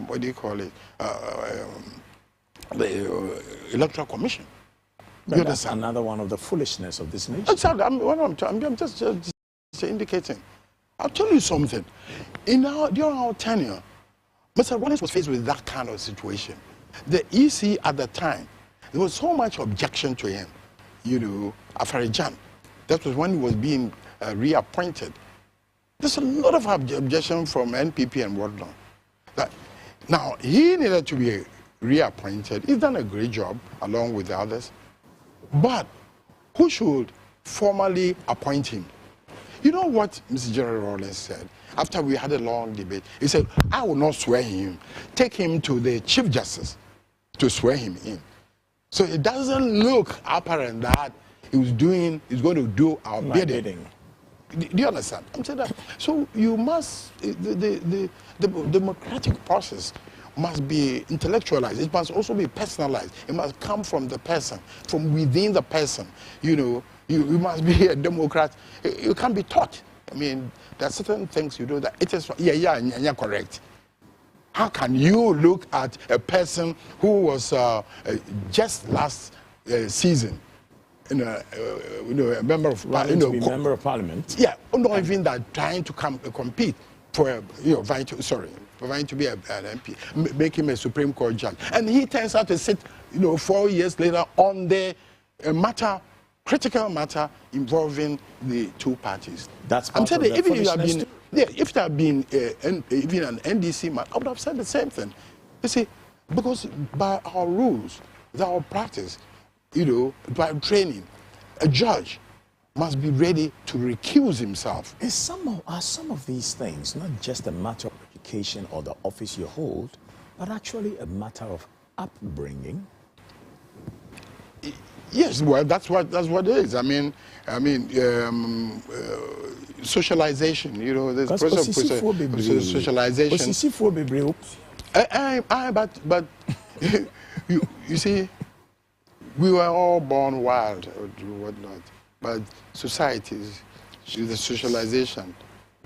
what do you call it, the Electoral Commission. But that's another one of the foolishness of this nation. I'm just indicating. I'll tell you something. During our tenure, Mr. Wallace was faced with that kind of situation. The EC at the time, there was so much objection to him. You know, Afarijan, that was when he was being reappointed. There's a lot of objection from NPP and whatnot. Now, he needed to be reappointed. He's done a great job along with the others. But who should formally appoint him? You know what Mr. General Rawlings said after we had a long debate? He said, I will not swear him. Take him to the Chief Justice to swear him in. So it doesn't look apparent that he's going to do our bidding. Do you understand? I'm saying that. So you must, the democratic process must be intellectualized. It must also be personalized. It must come from the person, from within the person. You know, you must be a Democrat. You can't be taught. I mean, there are certain things you do that it is, yeah, correct. How can you look at a person who was just last season, a member of parliament, member of parliament? Yeah, not even that, trying to compete for, vying to be an MP, make him a Supreme Court judge, and he turns out to sit, 4 years later on the critical matter involving the two parties. That's part of the even if there had been even an NDC man, I would have said the same thing. You see, because by our rules, with our practice, by training, a judge must be ready to recuse himself. And are some of these things not just a matter of education or the office you hold, but actually a matter of upbringing? Yes, well, that's what it is. I mean, socialization. This process of socialization. But you see, we were all born wild or whatnot. But societies, the socialization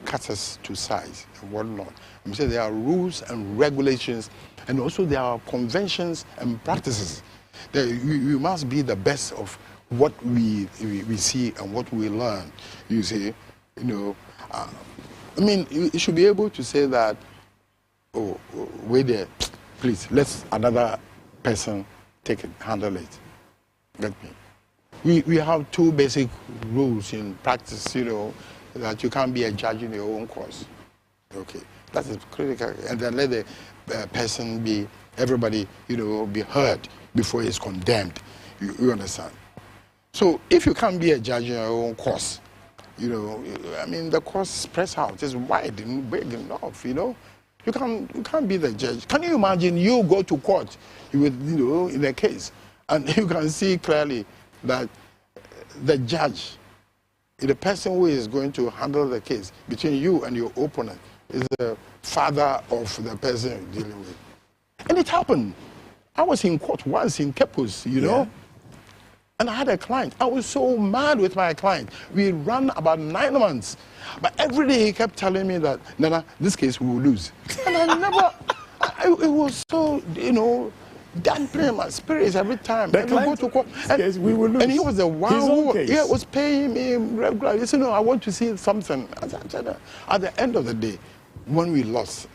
cuts us to size and whatnot. I'm saying there are rules and regulations, and also there are conventions and practices. We must be the best of what we see and what we learn. You see, you should be able to say that, oh, wait there, please, let another person take it, handle it. Let me. We have two basic rules in practice, that you can't be a judge in your own course. Okay. That is critical. And then let the person be, everybody, be heard before he's condemned. You understand? So if you can't be a judge in your own course, the course spreads out. It's wide and big enough, You can't be the judge. Can you imagine you go to court with, in a case, and you can see clearly that the judge, the person who is going to handle the case between you and your opponent is the father of the person you're dealing with. And it happened. I was in court once in Kepus, and I had a client. I was so mad with my client. We ran about 9 months. But every day he kept telling me that, Nana, this case we will lose. And I never, it was so, dampening my spirits every time. The client go to court, yes, we will lose. And he was the one who was paying me regularly. He said, no, I want to see something. I said, at the end of the day, when we lost,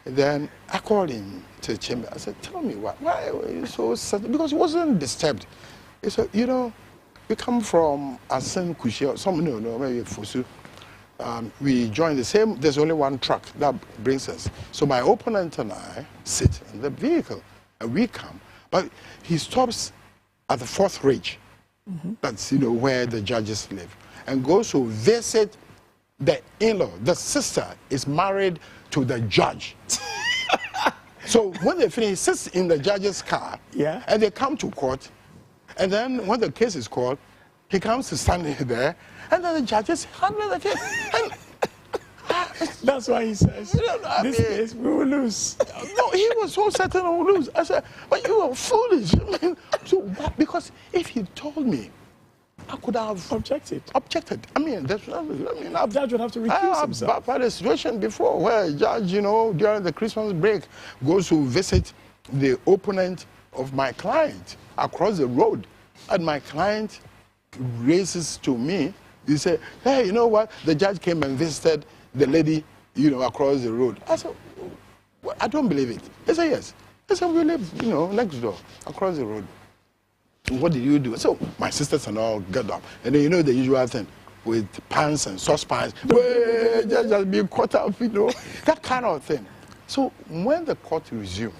then I called him to the chamber. I said, tell me why were you so sad? Because he wasn't disturbed. He said, we come from Asen Kushi, maybe Fusu. We join the same, there's only one truck that brings us. So my opponent and I sit in the vehicle and we come. But he stops at the 4th Ridge. That's, where the judges live. And goes to visit the in-law. The sister is married to the judge. So when they finish, he sits in the judge's car. Yeah. And they come to court. And then when the case is called, he comes to stand there. And then the judges handle the case. That's why he says, this case we will lose. No, he was so certain we will lose. I said, but you are foolish. Because if he told me, I could have objected. The judge would have to recuse himself. I've had a situation before where a judge, during the Christmas break, goes to visit the opponent of my client across the road. And my client raises to me, he said, hey, you know what? The judge came and visited the lady, across the road. I said, well, I don't believe it. He said, yes. I said, we live, next door, across the road. What did you do? So my sisters and all got up. And then the usual thing with pants and saucepans. Just being caught up, that kind of thing. So when the court resumed,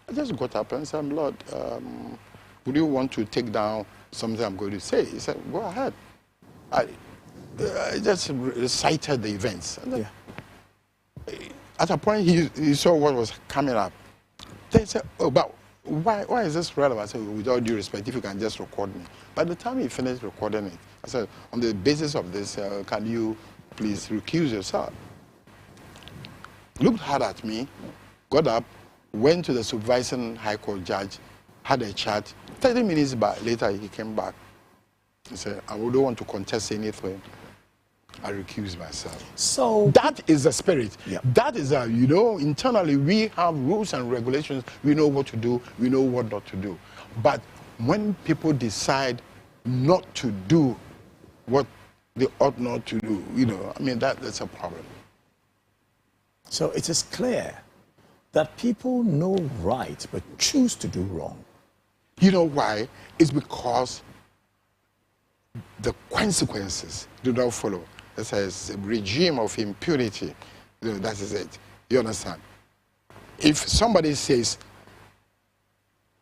I just got up and said, Lord, would you want to take down something I'm going to say? He said, go ahead. I just recited the events. And at a point, he saw what was coming up. They said, oh, but why is this relevant? I said, with all due respect, if you can just record me. By the time he finished recording it, I said, on the basis of this, can you please recuse yourself? Looked hard at me, got up, went to the supervising high court judge, had a chat. 30 minutes later, he came back. He said, I don't want to contest anything. I recuse myself. So that is the spirit. Yeah. That is internally we have rules and regulations. We know what to do. We know what not to do. But when people decide not to do what they ought not to do, that's a problem. So it is clear that people know right but choose to do wrong. You know why? It's because the consequences do not follow. It says a regime of impunity. That is it. You understand? If somebody says,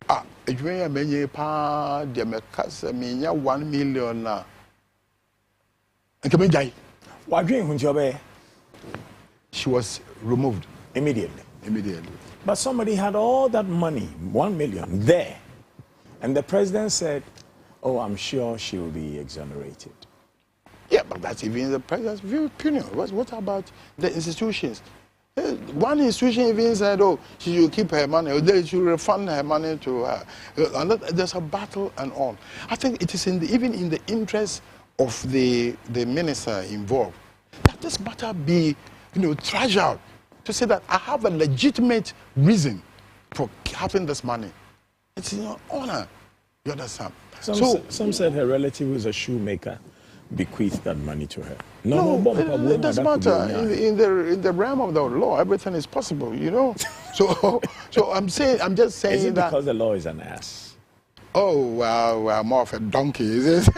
$1 million, she was removed immediately. Immediately. But somebody had all that money, 1 million, there. And the president said, oh, I'm sure she will be exonerated. Yeah, but that's even the president's opinion. What about the institutions? One institution even said, oh, she should keep her money, or they should refund her money to her. There's a battle and all. I think it is even in the interest of the minister involved that this matter be, trashed out to say that I have a legitimate reason for having this money. It's in your honor. You understand? Some said her relative who is a shoemaker bequeathed that money to her. No, it doesn't matter. In the realm of the law, everything is possible, So I'm just saying is it that. Because the law is an ass? Oh, well, more of a donkey, is it?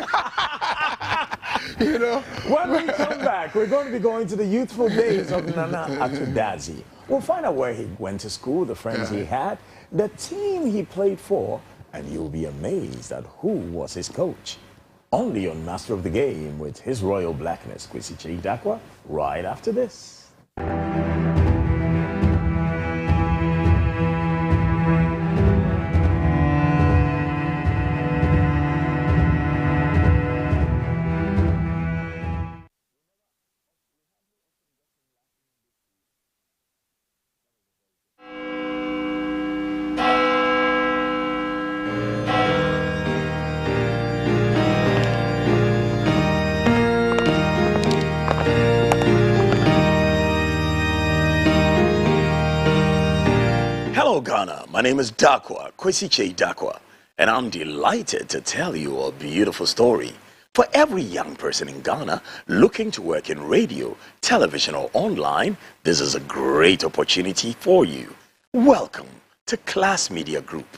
You know? When we come back, we're going to be going to the youthful days of Nana Atudazi. We'll find out where he went to school, the friends he had, the team he played for, and you'll be amazed at who was his coach. Only on Master of the Game with His Royal Blackness, Kwesi Kyei-Darkoa, right after this. Hello Ghana, my name is Darkoa, Kwesi Kyei-Darkoa, and I'm delighted to tell you a beautiful story. For every young person in Ghana looking to work in radio, television or online, this is a great opportunity for you. Welcome to Class Media Group.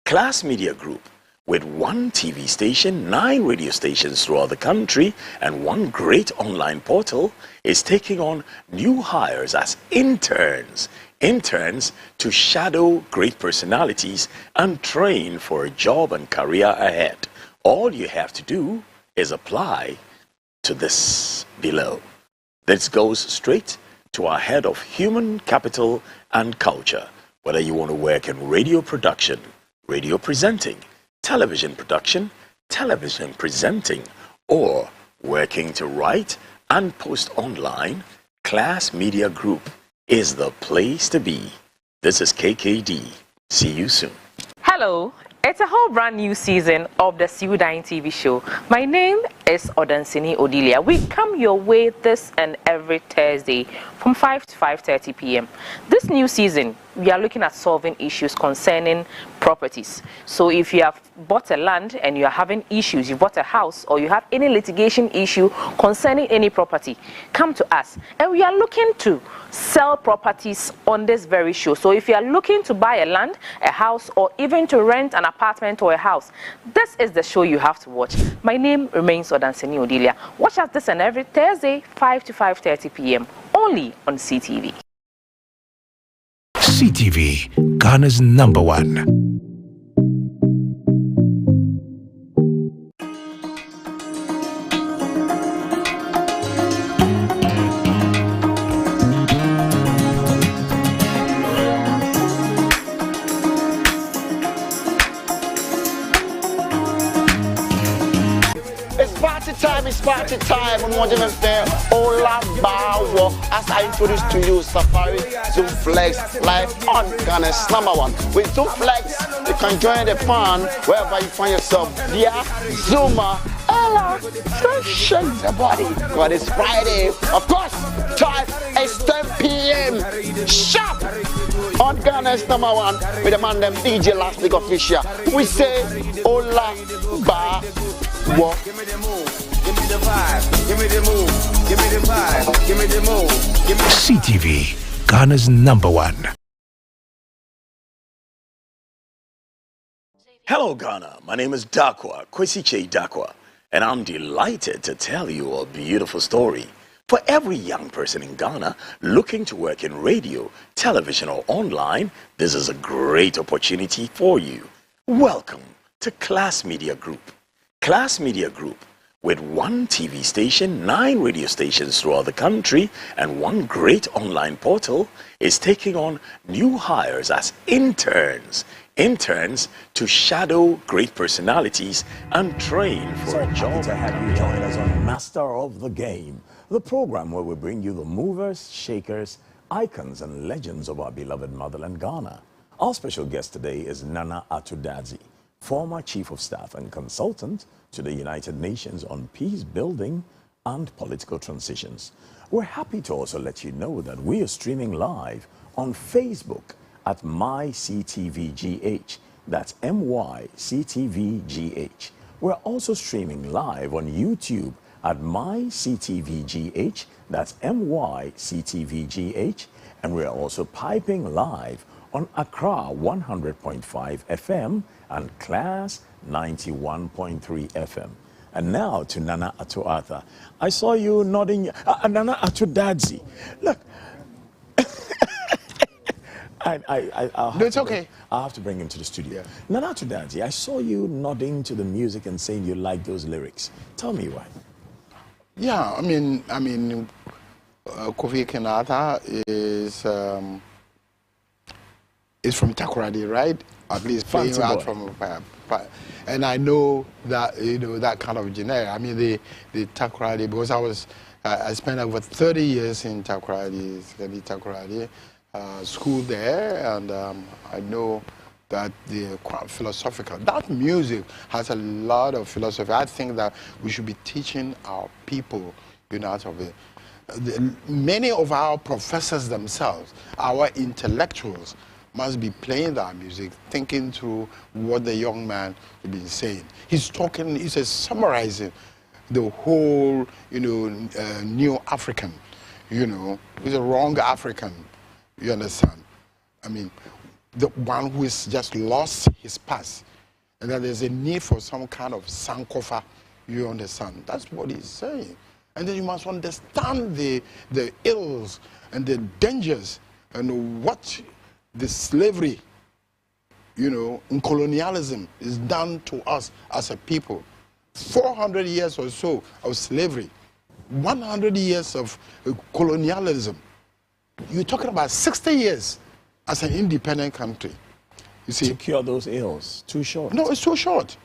Class Media Group, with one TV station, 9 radio stations throughout the country, and one great online portal, is taking on new hires as interns. Interns to shadow great personalities and train for a job and career ahead. All you have to do is apply to this below. This goes straight to our head of human capital and culture. Whether you want to work in radio production, radio presenting, television production, television presenting, or working to write and post online, Class Media Group is the place to be. This is KKD. See you soon. Hello. It's a whole brand new season of the Sudan TV show. My name is Odansini Odilia. We come your way this and every Thursday from 5 to 5:30 p.m. This new season, we are looking at solving issues concerning properties. So if you have bought a land and you are having issues, you bought a house, or you have any litigation issue concerning any property, come to us. And we are looking to sell properties on this very show. So if you are looking to buy a land, a house, or even to rent an apartment or a house, this is the show you have to watch. My name remains Odansini Odilia. Watch us this and every Thursday, 5 to 5:30 p.m. only on CTV. CTV, Ghana's #1. It's party time on Modern Affair. Ola Bawo. As I introduce to you Safari Zoom Flex live on Ghana's #1. With Zoom Flex, you can join the fun wherever you find yourself. Via Zuma, Ella, shake the body. God, it's Friday. Of course, time is 10 p.m. sharp on Ghana's #1 with the man them DJ Last Week Official. We say Ola Bawo. Give me the vibe, give me the move, give me the vibe, give me the move, give me CTV, Ghana's #1. Hello Ghana, my name is Darkoa, Kwesi Kyei-Darkoa, and I'm delighted to tell you a beautiful story. For every young person in Ghana looking to work in radio, television or online, this is a great opportunity for you. Welcome to Class Media Group. Class Media Group, with one TV station, 9 radio stations throughout the country, and one great online portal, is taking on new hires as interns. Interns to shadow great personalities and train for a job. To have you join us on Master of the Game, the program where we bring you the movers, shakers, icons, and legends of our beloved motherland, Ghana. Our special guest today is Nana Atudazi, former Chief of Staff and Consultant to the United Nations on Peace Building and Political Transitions. We're happy to also let you know that we are streaming live on Facebook at MyCTVGH. That's MyCTVGH. We're also streaming live on YouTube at MyCTVGH. That's MyCTVGH. And we're also piping live on Accra 100.5 FM and Class 91.3 FM. And now to Nana Ato Arthur. I saw you nodding. Nana Ato Dadzi. Look. It's okay. I'll have to bring him to the studio. Yeah. Nana Ato Dadzi, I saw you nodding to the music and saying you like those lyrics. Tell me why. Yeah, I mean, Kofi Kenyatta is from Takoradi, right? At least playing out from, and I know that that kind of genre. I mean, the Takoradi, because I spent over 30 years in Takoradi school there, and I know that the philosophical, that music has a lot of philosophy. I think that we should be teaching our people, out of it. Many of our professors themselves, our intellectuals, must be playing that music, thinking through what the young man has been saying. He's summarizing the whole, new African, he's a wrong African, you understand? I mean, the one who has just lost his past, and that there's a need for some kind of sankofa, you understand? That's what he's saying. And then you must understand the ills and the dangers and what the slavery, in colonialism is done to us as a people. 400 years or so of slavery, 100 years of colonialism. You're talking about 60 years as an independent country. You see, to cure those ills, too short. No, it's too short.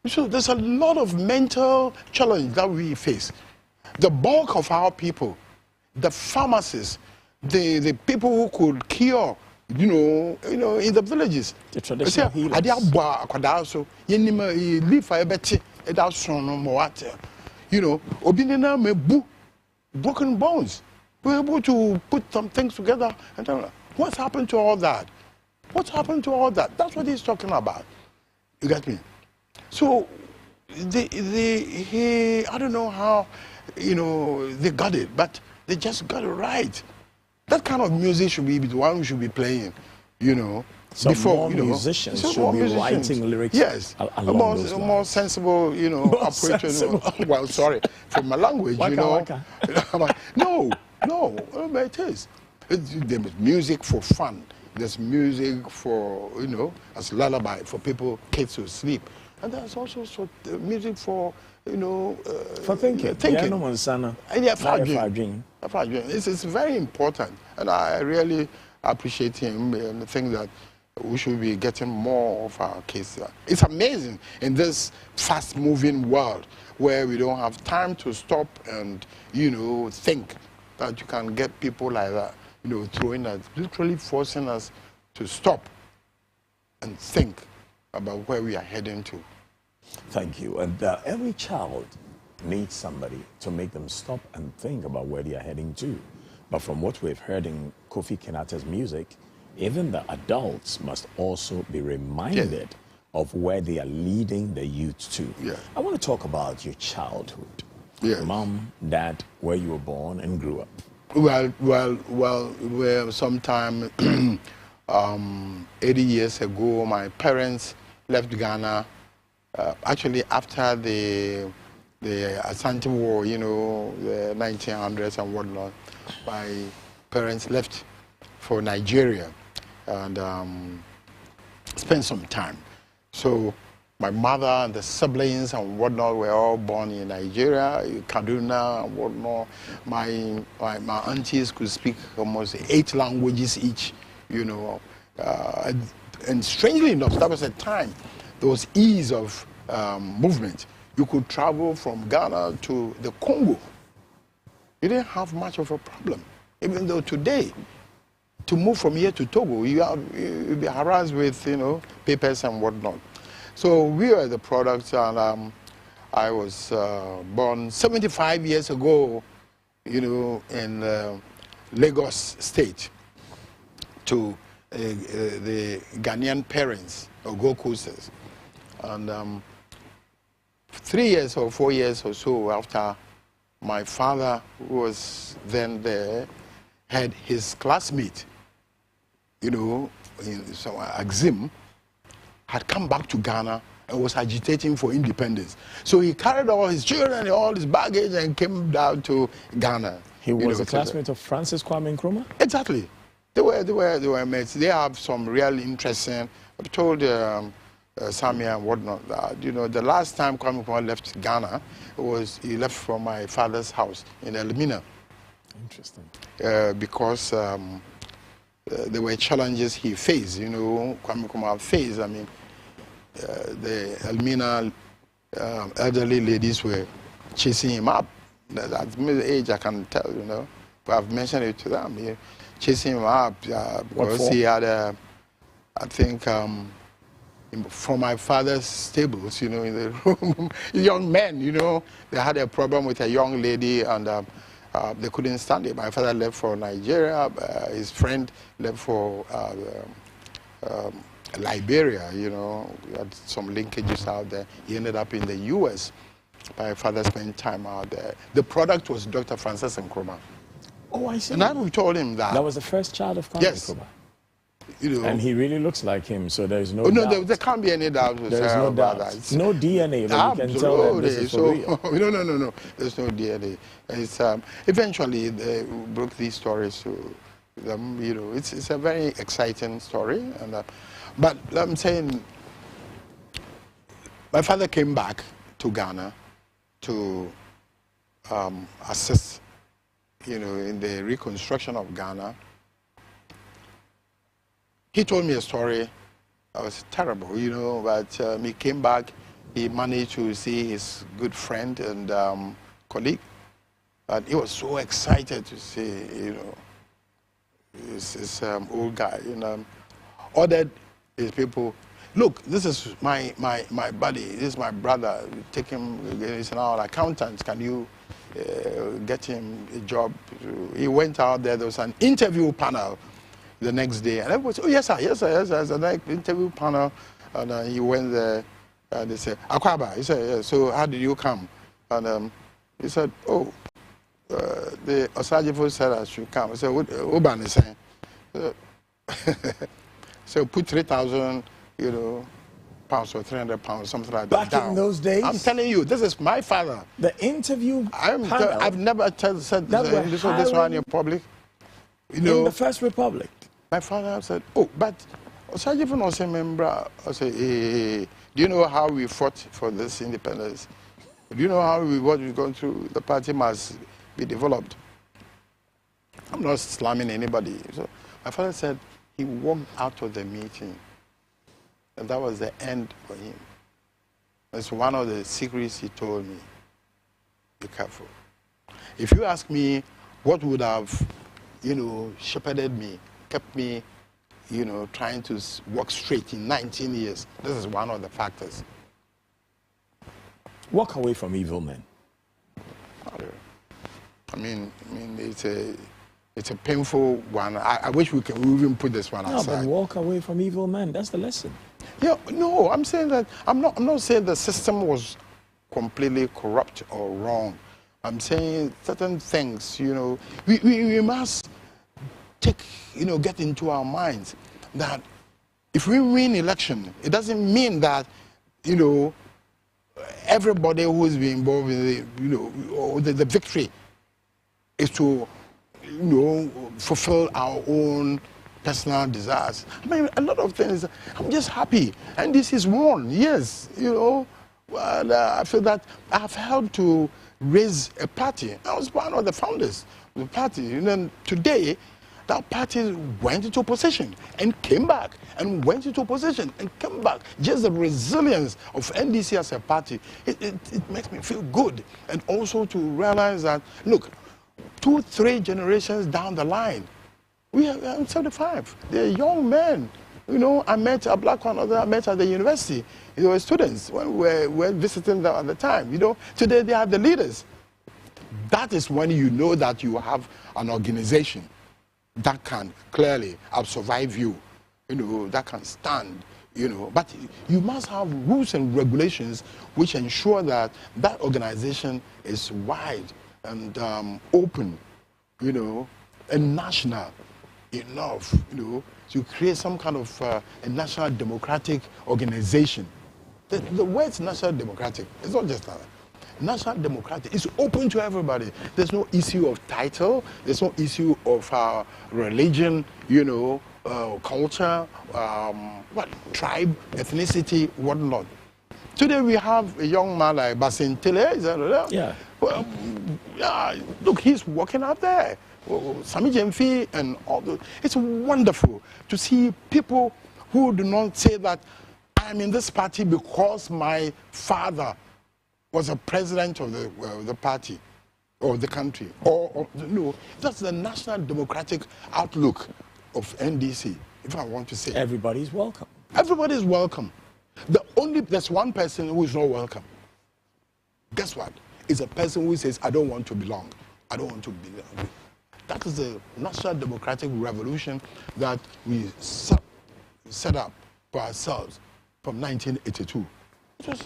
So there's a lot of mental challenge that we face. The bulk of our people, the pharmacists, the people who could cure, in the villages. The traditional healers. Broken bones. We're able to put some things together. And what's happened to all that? What's happened to all that? That's what he's talking about. You get me? So, I don't know how, they got it, but they just got it right. That kind of music should be the one we should be playing, So before, more musicians should be writing lyrics. Yes, more sensible, approach. Well, sorry for my language, waka. No, but it is. There's music for fun. There's music for, as lullaby for kids to sleep. And there's also music for, for thinking. It's very important. And I really appreciate him and think that we should be getting more of our kids. It's amazing in this fast-moving world where we don't have time to stop and, think that you can get people like that, throwing us, literally forcing us to stop and think about where we are heading to. Thank you. And every child needs somebody to make them stop and think about where they are heading to. But from what we've heard in Kofi Kenyatta's music, even the adults must also be reminded of where they are leading the youth to. Yeah. I want to talk about your childhood. Yeah. Mom, dad, where you were born and grew up. Well, sometime 80 years ago, my parents left Ghana. Actually, after the Asante War, the 1900s and whatnot, my parents left for Nigeria and spent some time. So my mother and the siblings and whatnot were all born in Nigeria, Kaduna and whatnot. My aunties could speak almost 8 languages each, and strangely enough, that was a time there was ease of movement. You could travel from Ghana to the Congo. You didn't have much of a problem. Even though today, to move from here to Togo, you'll be harassed with, papers and whatnot. So we are the products, and I was born 75 years ago, in Lagos State, to the Ghanaian parents of Gold Coasters. And 3 years or 4 years or so after my father, who was then there, had his classmate, in Axim, had come back to Ghana and was agitating for independence. So he carried all his children and all his baggage and came down to Ghana. He was a classmate of Francis Kwame Nkrumah? Exactly. They were mates. They have some real interesting. I've told Samia and whatnot that, you know, the last time Kwame Nkrumah left Ghana, he left from my father's house in Elmina. Interesting. Because there were challenges he faced, you know, Kwame Nkrumah faced. I mean, the Elmina elderly ladies were chasing him up. At middle age, I can tell, you know. But I've mentioned it to them. Yeah. Chasing him up because he had, I think, from my father's stables, you know, in the room, young men, you know, they had a problem with a young lady and they couldn't stand it. My father left for Nigeria. His friend left for Liberia, you know. We had some linkages out there. He ended up in the U.S. My father spent time out there. The product was Dr. Francis Nkrumah. Oh, I see. And I told him that. That was the first child of Kwame Nkrumah. You know, and he really looks like him, so there's no doubt. No, there can't be any doubt. There's no doubt. That. No DNA, but you can tell that this is for real. No. There's no DNA. It's, eventually, they broke these stories to them. You know, it's a very exciting story. And but I'm saying, my father came back to Ghana to assist, you know, in the reconstruction of Ghana. He told me a story that was terrible, you know, but he came back, he managed to see his good friend and colleague, and he was so excited to see, you know, this old guy, you know, ordered his people, look, this is my buddy, this is my brother, take him, he's now an accountant, can you get him a job? He went out there, there was an interview panel the next day, and everybody said, oh, yes, sir, yes, sir, yes, sir. It's an interview panel, and he went there, and they said, Akwaba, he said, yeah, so how did you come? And he said, oh, the Osajifo said I should come. I said, what Oban is saying? So put 3,000, you know, pounds or 300 pounds, something like that. Back in those days? I'm telling you, this is my father. The interview panel? I've never said this one in public. You know, in the First Republic? My father said, oh, but Osajifo no say member. I say, hey, do you know how we fought for this independence? Do you know how what we've gone through? The party must be developed. I'm not slamming anybody. So my father said he walked out of the meeting, and that was the end for him. That's one of the secrets he told me. Be careful. If you ask me what would have, you know, shepherded me, kept me, you know, trying to walk straight in 19 years, this is one of the factors. Walk away from evil men. I mean, it's a painful one. I wish we can even put this one aside. No, but walk away from evil men. That's the lesson. Yeah, no, I'm saying that I'm not saying the system was completely corrupt or wrong. I'm saying certain things, you know, we must take, you know, get into our minds that if we win election, it doesn't mean that, you know, everybody who is involved in the, you know, or the victory is to, you know, fulfill our own personal desires. I mean, a lot of things, I'm just happy. And this is one, yes, you know. Well, I feel that I've helped to raise a party. I was one of the founders of the party. And then today, that party went into opposition and came back and went into opposition and came back. Just the resilience of NDC as a party, it makes me feel good. And also to realize that, look, 2-3 generations down the line, we are 75. They're young men. You know, I met a black one I met at the university. They were students when we were visiting them at the time. You know, today they are the leaders. That is when you know that you have an organization that can clearly survive you, you know, that can stand, you know. But you must have rules and regulations which ensure that that organization is wide and open, you know, and national enough, you know, to create some kind of a national democratic organization, The word's national democratic. It's not just that. National democratic is open to everybody. There's no issue of title. There's no issue of religion, culture, tribe, ethnicity, whatnot. Today we have a young man like Basin Tele. Yeah. Well, look, he's working out there. Sami Jemfi and all those. It's wonderful to see people who do not say that I'm in this party because my father was a president of the party or the country. No, that's the national democratic outlook of NDC, if I want to say. Everybody's welcome. Everybody's welcome. There's one person who is not welcome. Guess what? It's a person who says, I don't want to belong. I don't want to belong. That is the national democratic revolution that we set up for ourselves from 1982. It was,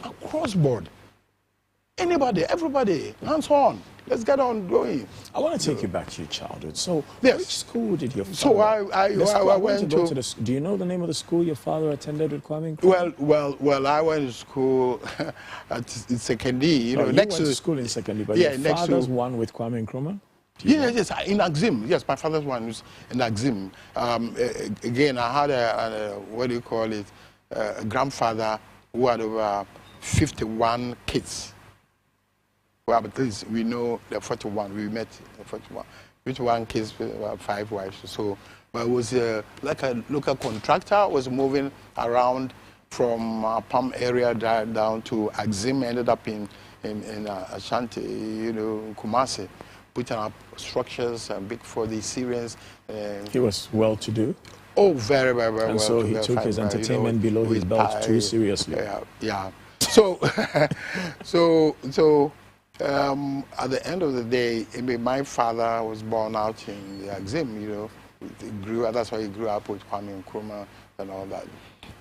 across board. Anybody, everybody, hands on. Let's get on going. I want to take you back to your childhood. So, yes. Which school did your father? So I went to the. Do you know the name of the school your father attended with Kwame Nkrumah? Well, I went to school at Sekindi. You next went to school in Sekindi, but yeah, your father's one with Kwame Nkrumah? Yes, in Axim. Yes, my father's one was in Axim. Again, I had a grandfather who had over 51 kids. Well, at least we know the 41. We met the 41. 51 kids with 5 wives. So, but it was like a local contractor was moving around from Palm area down to Axim. Ended up in Ashanti, Kumasi, putting up structures big for the Syrians. He was well-to-do. Oh, very, very, very and well. So he took his entertainment below his belt too seriously. Yeah. So, at the end of the day, my father was born out in the Axim, that's why he grew up with Kwame Nkrumah and all that.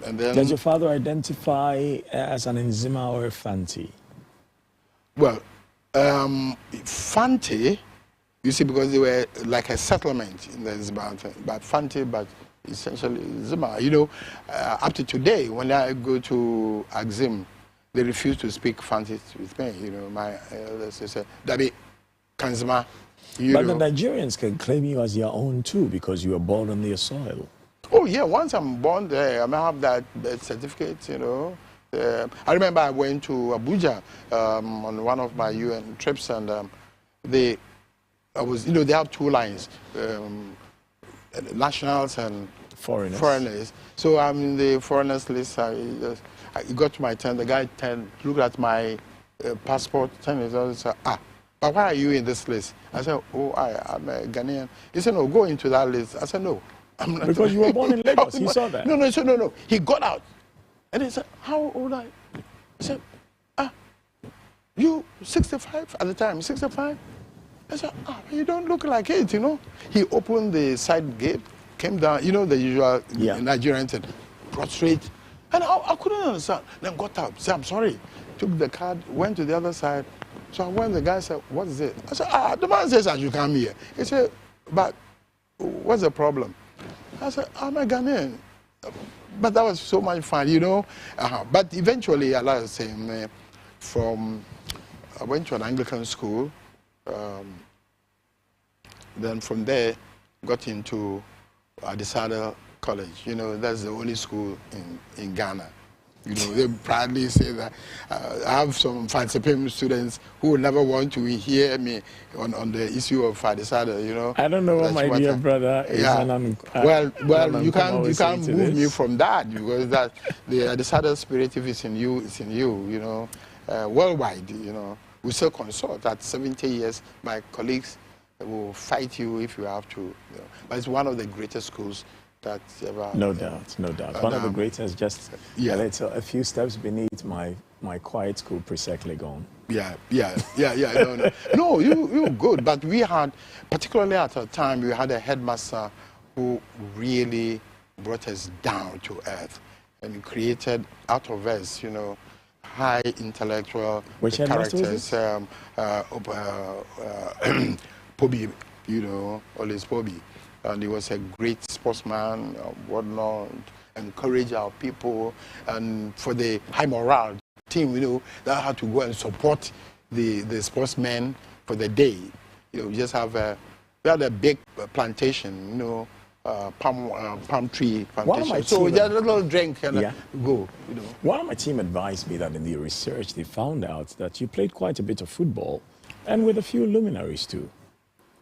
And then, does your father identify as an Nzima or a Fanti? Well, Fanti, you see, because they were like a settlement in the Nzima, but Fanti, but essentially Nzima. Up to today, when I go to Axim, they refuse to speak Fanti with me. My elders say, Dabi, Kanzima. But the Nigerians can claim you as your own too because you were born on their soil. Oh, yeah, once I'm born there, I may have that birth certificate, I remember I went to Abuja on one of my UN trips, and they have 2 lines, nationals and foreigners. So I'm in the foreigners list. I got to my turn. The guy looked at my passport, and said, but why are you in this list? I said, I'm a Ghanaian. He said, no, go into that list. I said, no. I'm not. Because you were born in Lagos. He saw that. No. He got out. And he said, how old are you? He said, you 65 at the time, 65? I said, you don't look like it, He opened the side gate, came down, the usual Nigerian thing, prostrate. And I couldn't understand. Then got up, said, I'm sorry. Took the card, went to the other side. So when the guy said, what is it? I said, the man says I should come here. He said, but what's the problem? I said, I'm a Ghanaian. But that was so much fun, But eventually, I like to say, I went to an Anglican school. Then from there, got into Adisada College. That's the only school in Ghana. They proudly say that. I have some Fansipim students who never want to hear me on the issue of Adisada, I don't know what my dear brother is. Well, you can't move me from that, because that the Adisada spirit, if it's in you, it's in you, worldwide, We still consult. At 70 years, my colleagues will fight you if you have to. But it's one of the greatest schools that's ever. No doubt. One of the greatest, just a few steps beneath my quiet school, Pre-Sec Legon. No, you good. But we had, particularly at a time, we had a headmaster who really brought us down to earth and created out of us, high intellectual characters. Pobi, Olis Pobi. And he was a great sportsman, whatnot, encourage our people, and for the high morale team, you know, that had to go and support the sportsmen for the day. You know, we just have we had a big plantation, you know, palm tree plantation. So we just a little drink and go, you know. One of my team advised me that in the research they found out that you played quite a bit of football and with a few luminaries too.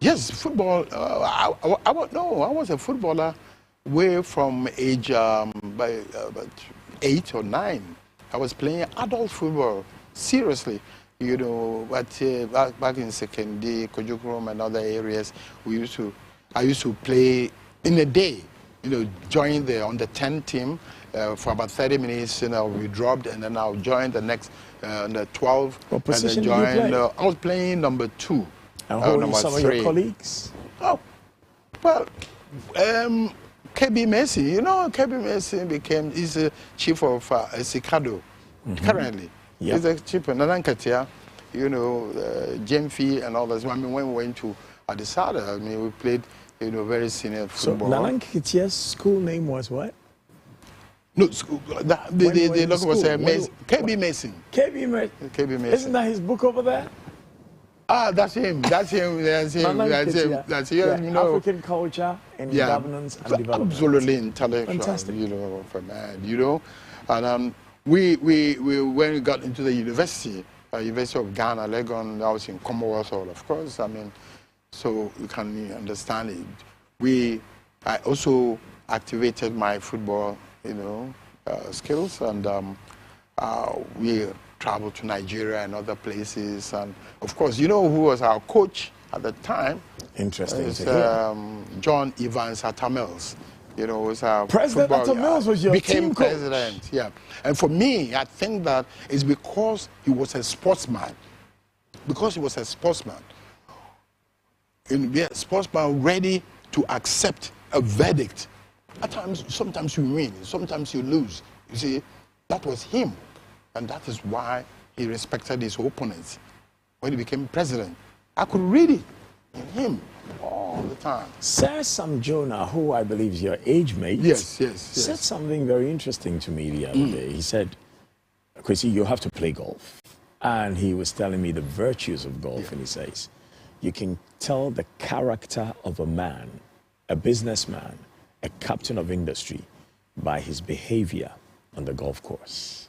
Yes, football. I was a footballer way from age about 8 or 9. I was playing adult football, seriously. You know, but back in Secondary, Kojokrom and other areas, I used to play in a day. You know, join the under 10 team for about 30 minutes. You know, we dropped, and then I'll join the next under 12. What position and then did you play? I was playing number 2. And who were some of your colleagues? Oh, well, KB Messi. You know, KB Messi he's the chief of Sikado currently. Yep. He's a chief of Nanankatia, you know, Jemfi and all that. I mean, when we went to Adisada, I mean, we played, you know, very senior football. So Nanankatia's school name was what? No, the local was KB Mason. KB Mason. KB Mason. Isn't that his book over there? Ah, that's him. That's him. That's him. That's him. You know, African culture and governance and development. Absolutely intellectual. Fantastic. You know, for man. You know, and we when we got into the university, University of Ghana, Legon. I was in Commonwealth Hall, of course. I mean, so you can understand it. I also activated my football, you know, skills, and we traveled to Nigeria and other places. And of course, you know who was our coach at the time? Interesting. John Evans Atamels. You know, was our President Atamels was your became team coach. president. Yeah, and for me, I think that it's because he was a sportsman. Because he was a sportsman, a sportsman ready to accept a verdict. At times, sometimes you win, sometimes you lose. You see, that was him. And that is why he respected his opponents. When he became president, I could read it in him all the time. Sir Sam Jonah, who I believe is your age mate, said something very interesting to me the other day. He said, Kwesi, you have to play golf. And he was telling me the virtues of golf, and he says, you can tell the character of a man, a businessman, a captain of industry, by his behavior on the golf course.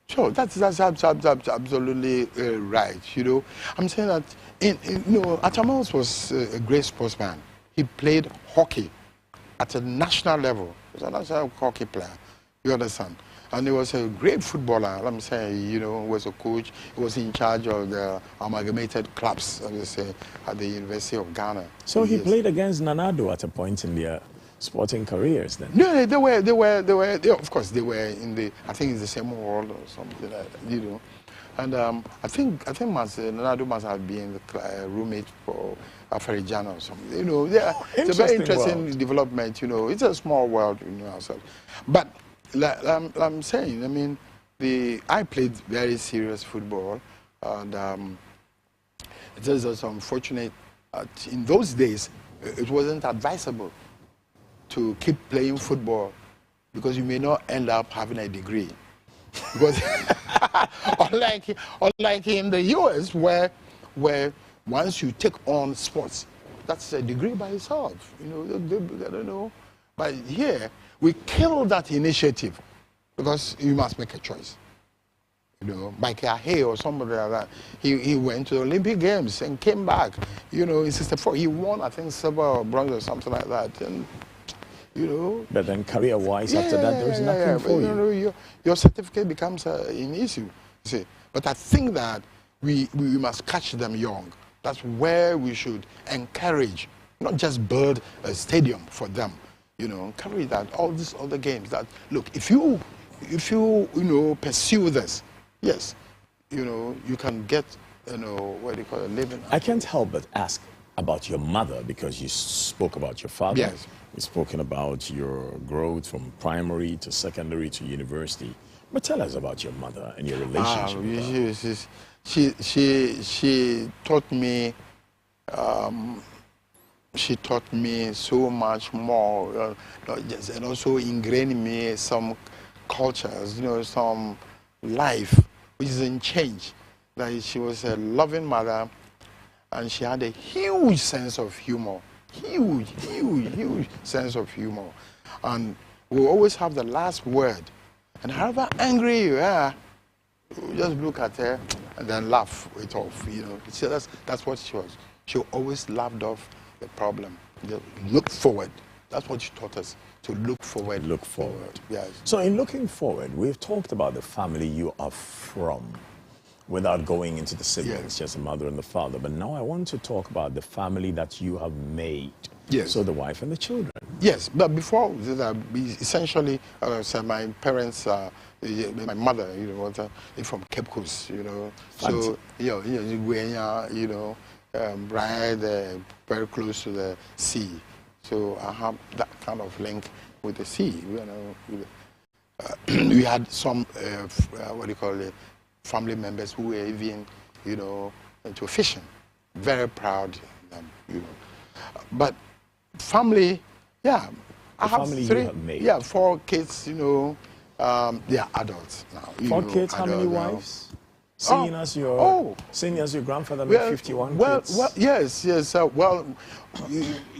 Sure, that's absolutely right. You know, I'm saying that you know, Atamels was a great sportsman. He played hockey at a national level. He was a national hockey player. You understand? And he was a great footballer. Let me say, you know, he was a coach. He was in charge of the amalgamated clubs, let me say, at the University of Ghana. So he played against Nanado at a point in their sporting careers then? No, they were, of course, they were in the, I think it's the same world or something like that, you know. And I think Nanado must have been the roommate for Afarijana or something. You know, yeah, it's a very interesting development, you know. It's a small world, you know, ourselves. But like I'm saying, I mean, I played very serious football, and it is also unfortunate in those days, it wasn't advisable to keep playing football because you may not end up having a degree. Because unlike in the US, where once you take on sports, that's a degree by itself. You know, I don't know. But here, we killed that initiative because you must make a choice. You know, Michael Ahe or somebody like that, he went to the Olympic Games and came back. You know, in '64, he won, I think, silver or bronze or something like that. And, you know. But then career-wise, after that, there was nothing for you. Know, your certificate becomes an issue. You see. But I think that we must catch them young. That's where we should encourage, not just build a stadium for them. You know, encourage that all these other games. That look, if you know pursue this, yes, you know you can get what do you call it, a living. I can't help but ask about your mother because you spoke about your father. Yes. You've spoken about your growth from primary to secondary to university. But tell us about your mother and your relationship with her. She taught me she taught me so much more, and also ingrained in me some cultures, some life which isn't change. That she was a loving mother, and she had a huge sense of humor. Huge sense of humor. And we always have the last word. And however angry you are, you just look at her and then laugh it off. So that's what she was. She always laughed off the problem. Look forward. That's what she taught us, to look forward. Look forward. Yes. So in looking forward, we've talked about the family you are from, without going into the siblings, just the mother and the father. But now I want to talk about the family that you have made. Yes. So the wife and the children. Yes, but before that, essentially, so my parents, my mother, is from Cape Coast, So, right very close to the sea. So I have that kind of link with the sea. We had some, family members who were even, into fishing. Very proud of them, But family, I have family three, you have made. 4 kids, they are adults now. 4 kids, how many wives? Seeing as your grandfather made 51 kids. Well, yes.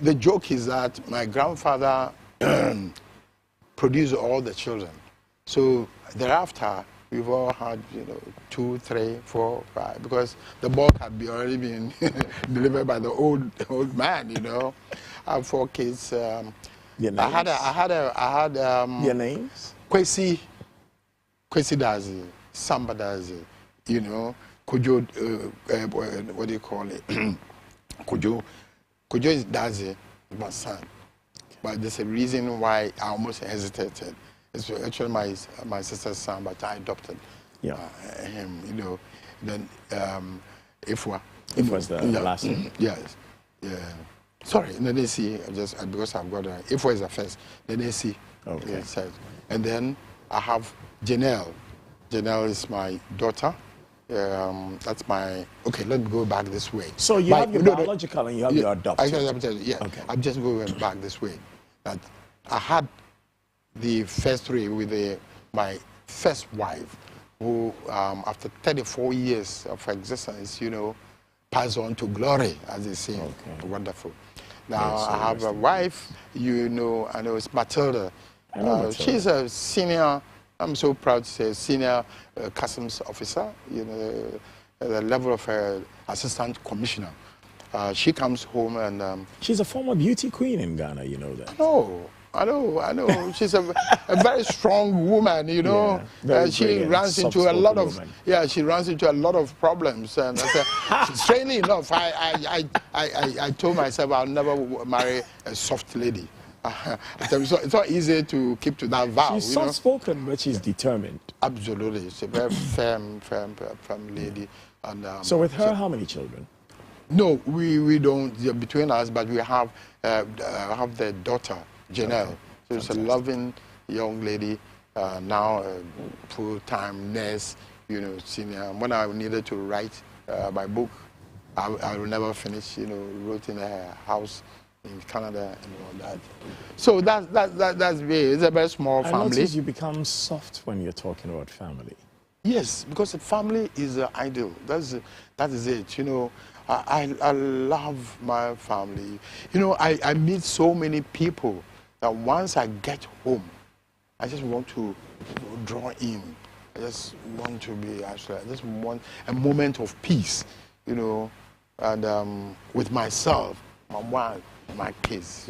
The joke is that my grandfather produced all the children. So thereafter, we've all had, 2, 3, 4, 5, because the bulk had already been delivered by the old man. I have 4 kids. Your names? I had your names? Kwesi Dazi, Samba Dazi, Kojo, what do you call it? Kojo is Dazi, my son. But there's a reason why I almost hesitated. It's actually my sister's son, but I adopted him, Then Ifwa. Ifwa's the last name? Yes. Yeah. Sorry, then they see, because I've got Ifwa is the first, then they see. Okay. And then I have Janelle. Janelle is my daughter. That's my, okay, let me go back this way. So you have your biological and you have your adopted. Okay. I'm just going back this way. That I had the first 3 with my first wife, who after 34 years of existence, passed on to glory, as they say. Okay. Wonderful. Now I have a wife, I know it's Matilda. She's a senior, I'm so proud to say, senior customs officer, the level of assistant commissioner. She comes home and... she's a former beauty queen in Ghana, you know that. I know. She's a very strong woman, she runs into a lot of she runs into a lot of problems. And strangely enough, I told myself I'll never marry a soft lady. It's not easy to keep to that vow. She's soft-spoken, but she's determined. Absolutely, she's a very firm lady. And so with her, how many children? No, we don't between us, but we have the daughter. Janelle. Okay. So it's a loving young lady, now a full-time nurse, senior. When I needed to write my book, I will never finish, wrote in her house in Canada and all that. So that's me. It's a very small family. I notice you become soft when you're talking about family. Yes, because the family is ideal. That is it. I love my family. I meet so many people that once I get home, I just want to draw in. I just want to be I just want a moment of peace, and with myself, my wife, my kids,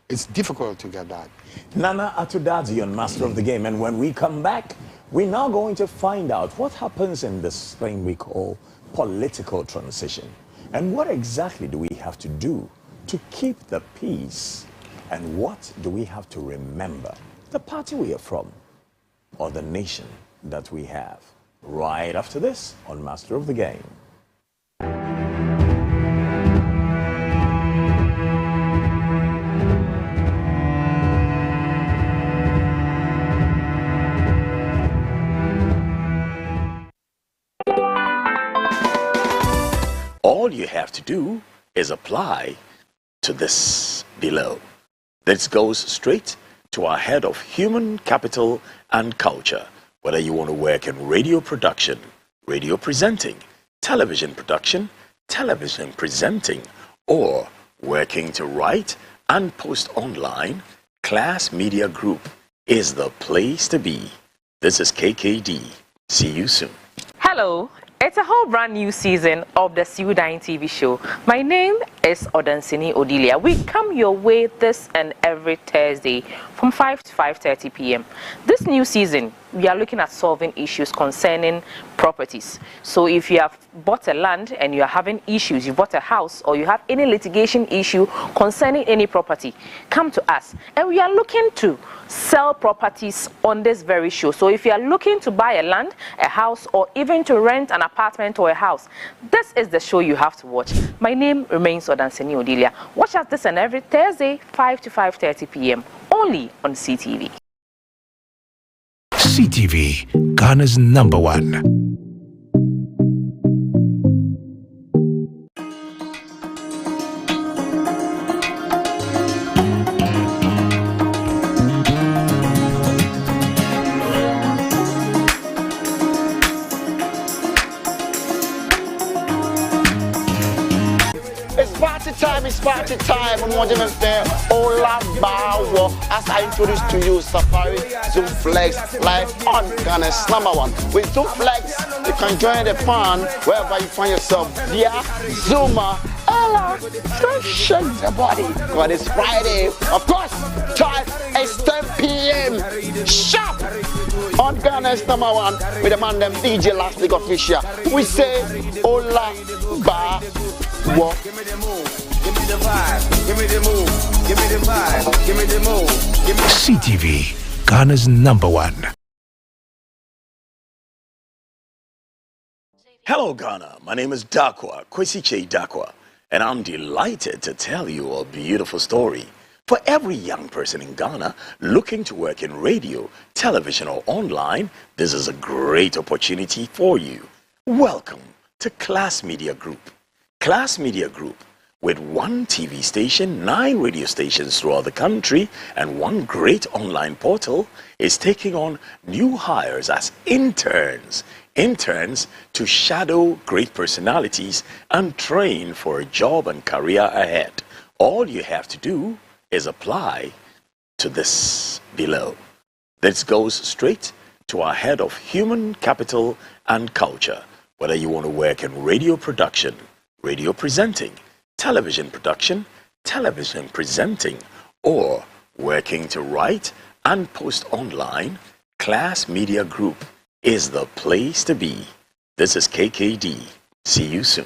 It's difficult to get that. Nana Atudazi on Master of the Game. And when we come back, we're now going to find out what happens in this thing we call political transition. And what exactly do we have to do to keep the peace? And what do we have to remember? The party we are from, or the nation that we have. Right after this on Master of the Game. All you have to do is apply to to this below. This goes straight to our head of human capital and culture. Whether you want to work in radio production, radio presenting, television production, television presenting, or working to write and post online, Class Media Group is the place to be. This is KKD. See you soon. Hello. It's a whole brand new season of the Sudan TV show. My name is Odansini Odilia. We come your way this and every Thursday from 5 to 5:30 p.m. This new season, we are looking at solving issues concerning properties. So if you have bought a land and you are having issues, you bought a house, or you have any litigation issue concerning any property, come to us. And we are looking to sell properties on this very show. So if you are looking to buy a land, a house, or even to rent an apartment or a house, this is the show you have to watch. My name remains Odansini Odilia. Watch us this and every Thursday, 5 to 5:30 p.m. only on CTV. CTV, Ghana's #1. It's party time on Modern Fair. Ola Bawo. As I introduce to you Safari Zoom Flex live on Ghana's #1. With Zoom Flex, you can join the fun wherever you find yourself. Dear Zuma, Ella, don't shake the body. God, it's Friday. Of course, time is 10 p.m. Sharp on Ghana's #1 with the man them DJ Last Week Official. We say Ola Bawo. Give me the vibe, give me the move, give me the vibe, give me the move, give me CTV, Ghana's #1. Hello, Ghana. My name is Dakwa, Kwesi Che Dakwa, and I'm delighted to tell you a beautiful story. For every young person in Ghana looking to work in radio, television, or online, this is a great opportunity for you. Welcome to Class Media Group. Class Media Group, with one TV station, 9 radio stations throughout the country, and one great online portal, is taking on new hires as interns. Interns to shadow great personalities and train for a job and career ahead. All you have to do is apply to this below. This goes straight to our head of human capital and culture. Whether you want to work in radio production, radio presenting, television production, television presenting, or working to write and post online, Class Media Group is the place to be. This is KKD. See you soon.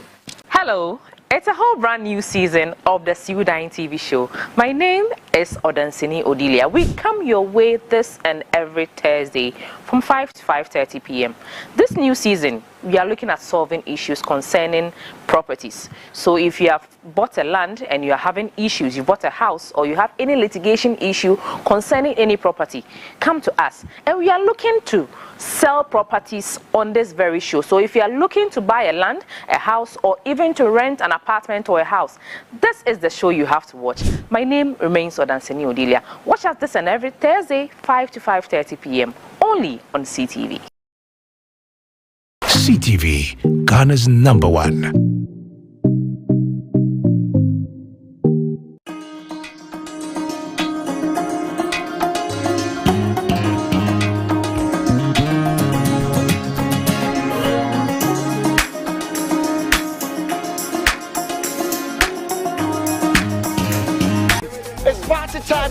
Hello. It's a whole brand new season of the Sudan TV show. My name is Odansini Odilia. We come your way this and every Thursday from 5 to 5:30 p.m. This new season, we are looking at solving issues concerning properties. So if you have bought a land and you are having issues, you bought a house, or you have any litigation issue concerning any property, come to us. And we are looking to sell properties on this very show. So if you are looking to buy a land, a house, or even to rent an apartment or a house, this is the show you have to watch. My name remains Odansini Odilia. Watch us this and every Thursday, 5 to 5:30 p.m. only on CTV. CTV, Ghana's #1.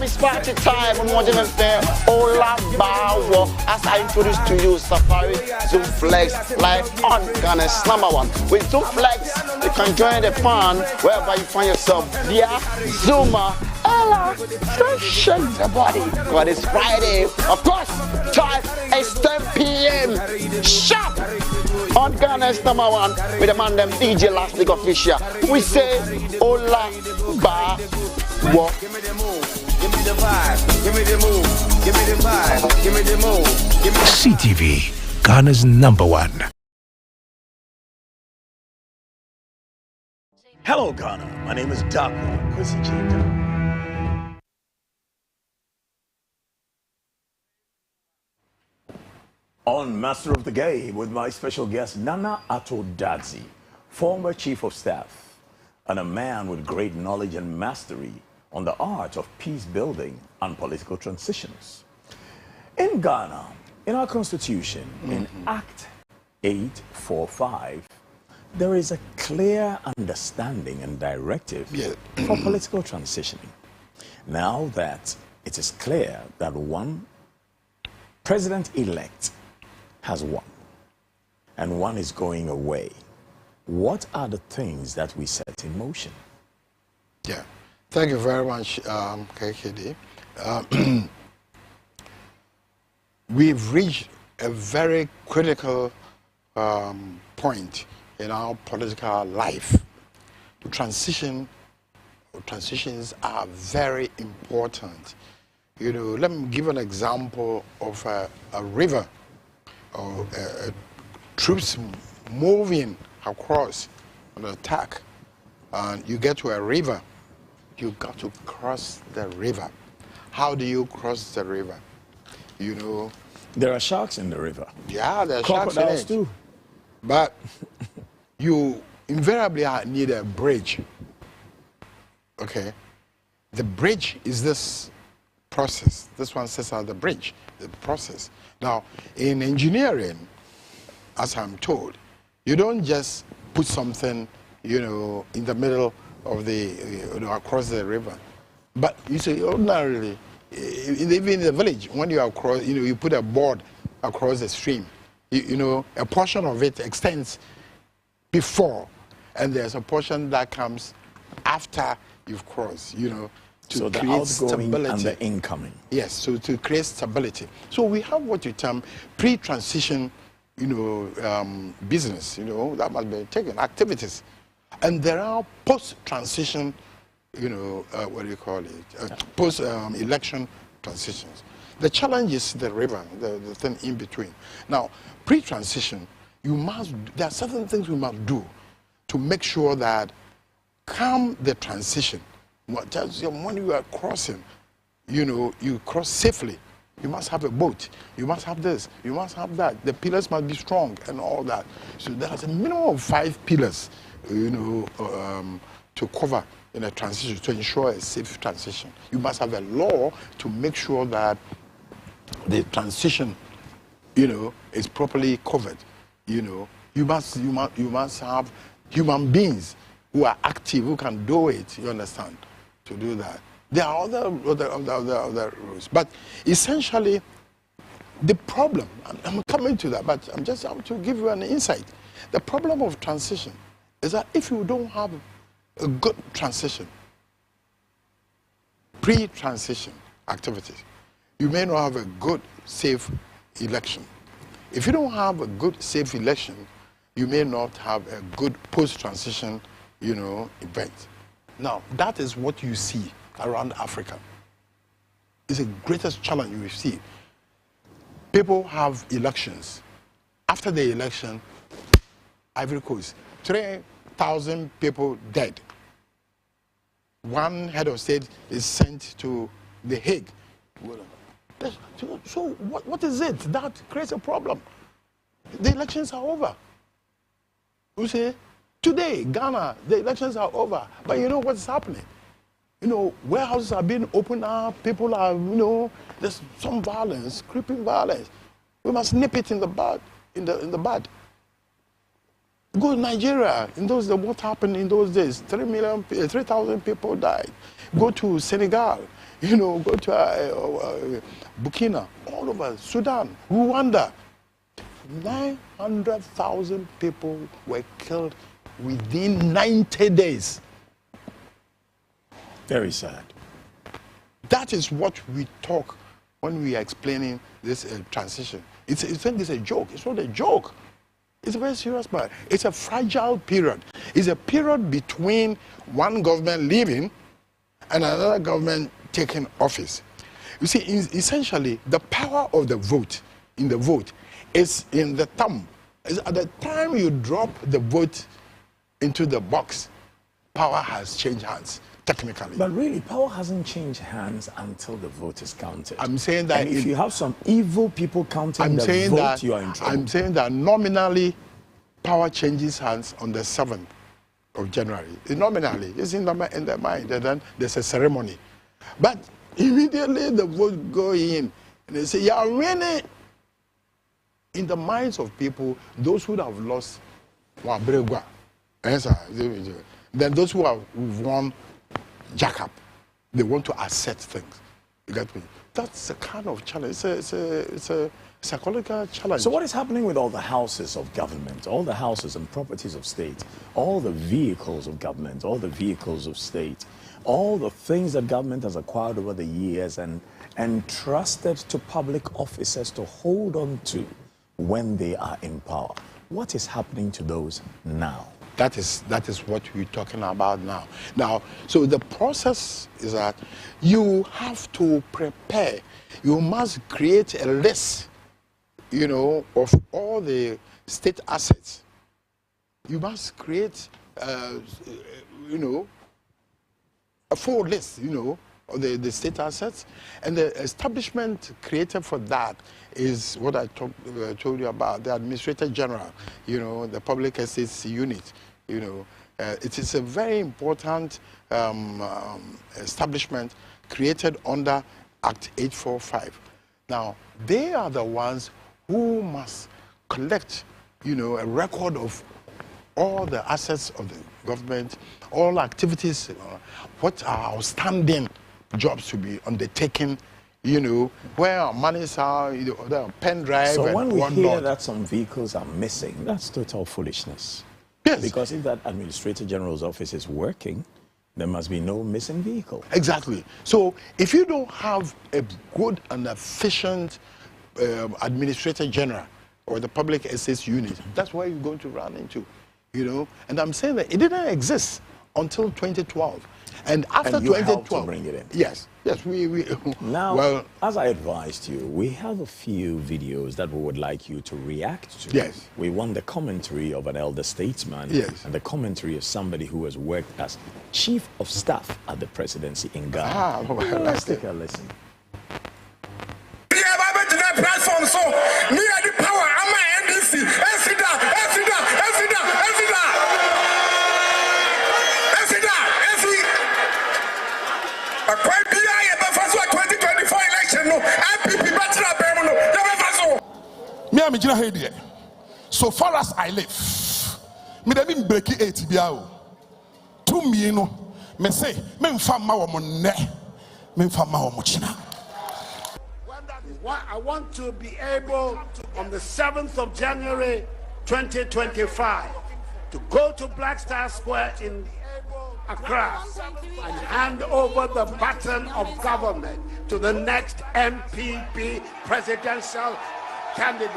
It's party time on Modern Fair. Ola Bawo. As I introduce to you Safari Zoom Flex live on Ghana's #1. With Zoom Flex, you can join the fun wherever you find yourself. Dear Zuma, Ella, don't shake the body. God, it's Friday. Of course, time is 10 p.m. Sharp on Ghana's #1 with the man them DJ Last Week Official. We say Ola Bawo. Give me the vibe, give me the move, give me the vibe, give me the move, give me CTV, Ghana's #1. Hello, Ghana. My name is Dr. Kwesi Chita. On Master of the Game with my special guest, Nana Ato Dadzie, former Chief of Staff, and a man with great knowledge and mastery on the art of peace building and political transitions. In Ghana, in our constitution, in Act 845, there is a clear understanding and directive for political transitioning. Now that it is clear that one president-elect has won and one is going away, what are the things that we set in motion? Yeah, thank you very much, KKD. We've reached a very critical point in our political life. Transitions are very important. You know, let me give an example of a river or troops moving across an attack, and you get to a river. You got to cross the river. How do you cross the river? You know, there are sharks in the river. Yeah, there are sharks in it too. But you invariably need a bridge. Okay, the bridge is this process. This one says the bridge, the process. Now, in engineering, as I'm told, you don't just put something, you know, in the middle of the, you know, across the river. But you say ordinarily, even in the village, when you are across, you know, you put a board across the stream. You know, a portion of it extends before, and there's a portion that comes after you've crossed, you know, to so the create outgoing stability. and the incoming. Yes, so to create stability. So we have what you term pre-transition, you know, business, you know, that must be taken, activities. And there are post-transition, you know, what do you call it, post-election transitions. The challenge is the river, the thing in between. Now, pre-transition, there are certain things we must do to make sure that come the transition, when you are crossing, you know, you cross safely. You must have a boat. You must have this. You must have that. The pillars must be strong and all that. So there's a minimum of 5 pillars, you know, to cover in a transition to ensure a safe transition. You must have a law to make sure that the transition, you know, is properly covered. You know, you must have human beings who are active, who can do it. You understand? To do that, there are other rules, but essentially, the problem. I'm coming to that, but I'm just out to give you an insight. The problem of transition is that if you don't have a good transition, pre-transition activities, you may not have a good, safe election. If you don't have a good, safe election, you may not have a good post-transition, you know, event. Now, that is what you see around Africa. It's the greatest challenge you see. People have elections. After the election, Ivory Coast, 3,000 people dead. One head of state is sent to The Hague. So what is it? That creates a problem. The elections are over. You see, today, Ghana, the elections are over. But you know what's happening? You know, warehouses are being opened up. People are, you know, there's some violence, creeping violence. We must nip it in the bud. In the bud. Go to Nigeria. In those, what happened in those days? 3,000 people died. Go to Senegal. You know, go to Burkina, all over Sudan, Rwanda. 900,000 people were killed within 90 days. Very sad. That is what we talk when we are explaining this transition. I think it's a joke. It's not a joke. It's a very serious matter. It's a fragile period. It's a period between one government leaving and another government taking office. You see, essentially, the power of the vote, in the vote, is in the thumb. It's at the time you drop the vote into the box, power has changed hands, technically. But really, power hasn't changed hands until the vote is counted. I'm saying that and if you have some evil people counting the vote, you are in trouble. I'm saying that nominally, power changes hands on the 7th of January. Nominally, it's in the mind, and then there's a ceremony. But immediately the vote go in, and they say, "Yeah, really." In the minds of people, those who have lost, then those who have won, jack up. They want to assert things. You get me? That's a kind of challenge. It's a psychological challenge. So what is happening with all the houses of government, all the houses and properties of state, all the vehicles of government, all the vehicles of state, all the things that government has acquired over the years and entrusted to public officers to hold on to when they are in power? What is happening to those now? That is what we're talking about now. Now, so the process is that you have to prepare. You must create a list, of all the state assets. You must create, a full list, of the state assets. And the establishment created for that is what I told you about, the Administrator General, the Public Estates Unit. It is a very important establishment created under Act 845. Now, they are the ones who must collect, a record of all the assets of the government, all activities, what are outstanding jobs to be undertaken, where our monies are, the pen drive. So when we hear that some vehicles are missing, that's total foolishness. Yes. Because if that Administrator General's office is working, there must be no missing vehicle. Exactly. So if you don't have a good and efficient Administrator General or the Public Estates Unit, that's where you're going to run into, And I'm saying that it didn't exist until 2012. And after 2012, to bring it in. Yes, we now, well, as I advised you, we have a few videos that we would like you to react to. Yes. We want the commentary of an elder statesman. Yes. And the commentary of somebody who has worked as Chief of Staff at the presidency in Ghana. Let's take a listen. Platform, so me at the power, I'm my NDC. So far as I live, me devin break it biao. To me no, me say me mfa ma wo monne, me mfa ma wo mochina. I want to be able, on the 7th of January 2025, to go to Black Star Square in Accra and hand over the baton of government to the next MPP presidential candidate.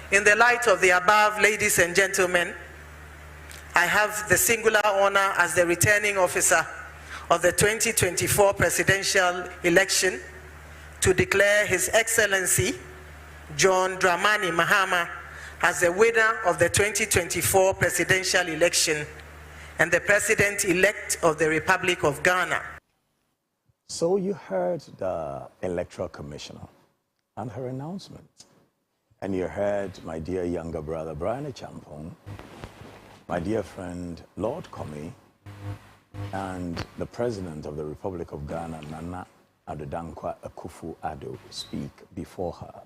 In the light of the above, ladies and gentlemen, I have the singular honor as the returning officer of the 2024 presidential election to declare His Excellency John Dramani Mahama as the winner of the 2024 presidential election and the president-elect of the Republic of Ghana. So you heard the Electoral Commissioner and her announcement. And you heard my dear younger brother, Brian Achampong, my dear friend, Lord Comey, and the President of the Republic of Ghana, Nana Addo Akufo-Addo, speak before her.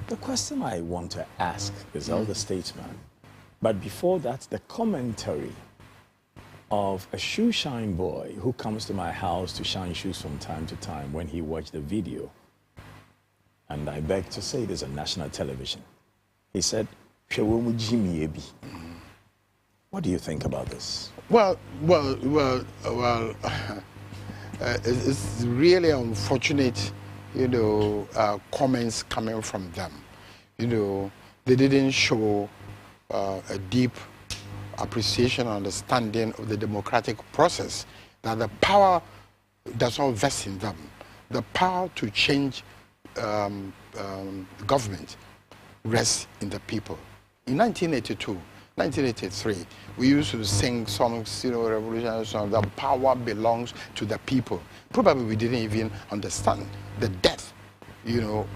The question I want to ask is elder statesman, but before that, the commentary of a shoe shine boy who comes to my house to shine shoes from time to time when he watched the video. And I beg to say this on national television. He said, what do you think about this? Well, it's really unfortunate, comments coming from them. They didn't show a deep appreciation and understanding of the democratic process, that the power does not vest in them. The power to change government rests in the people. In 1982, 1983, we used to sing songs, revolutionary songs. The power belongs to the people. Probably we didn't even understand the depth,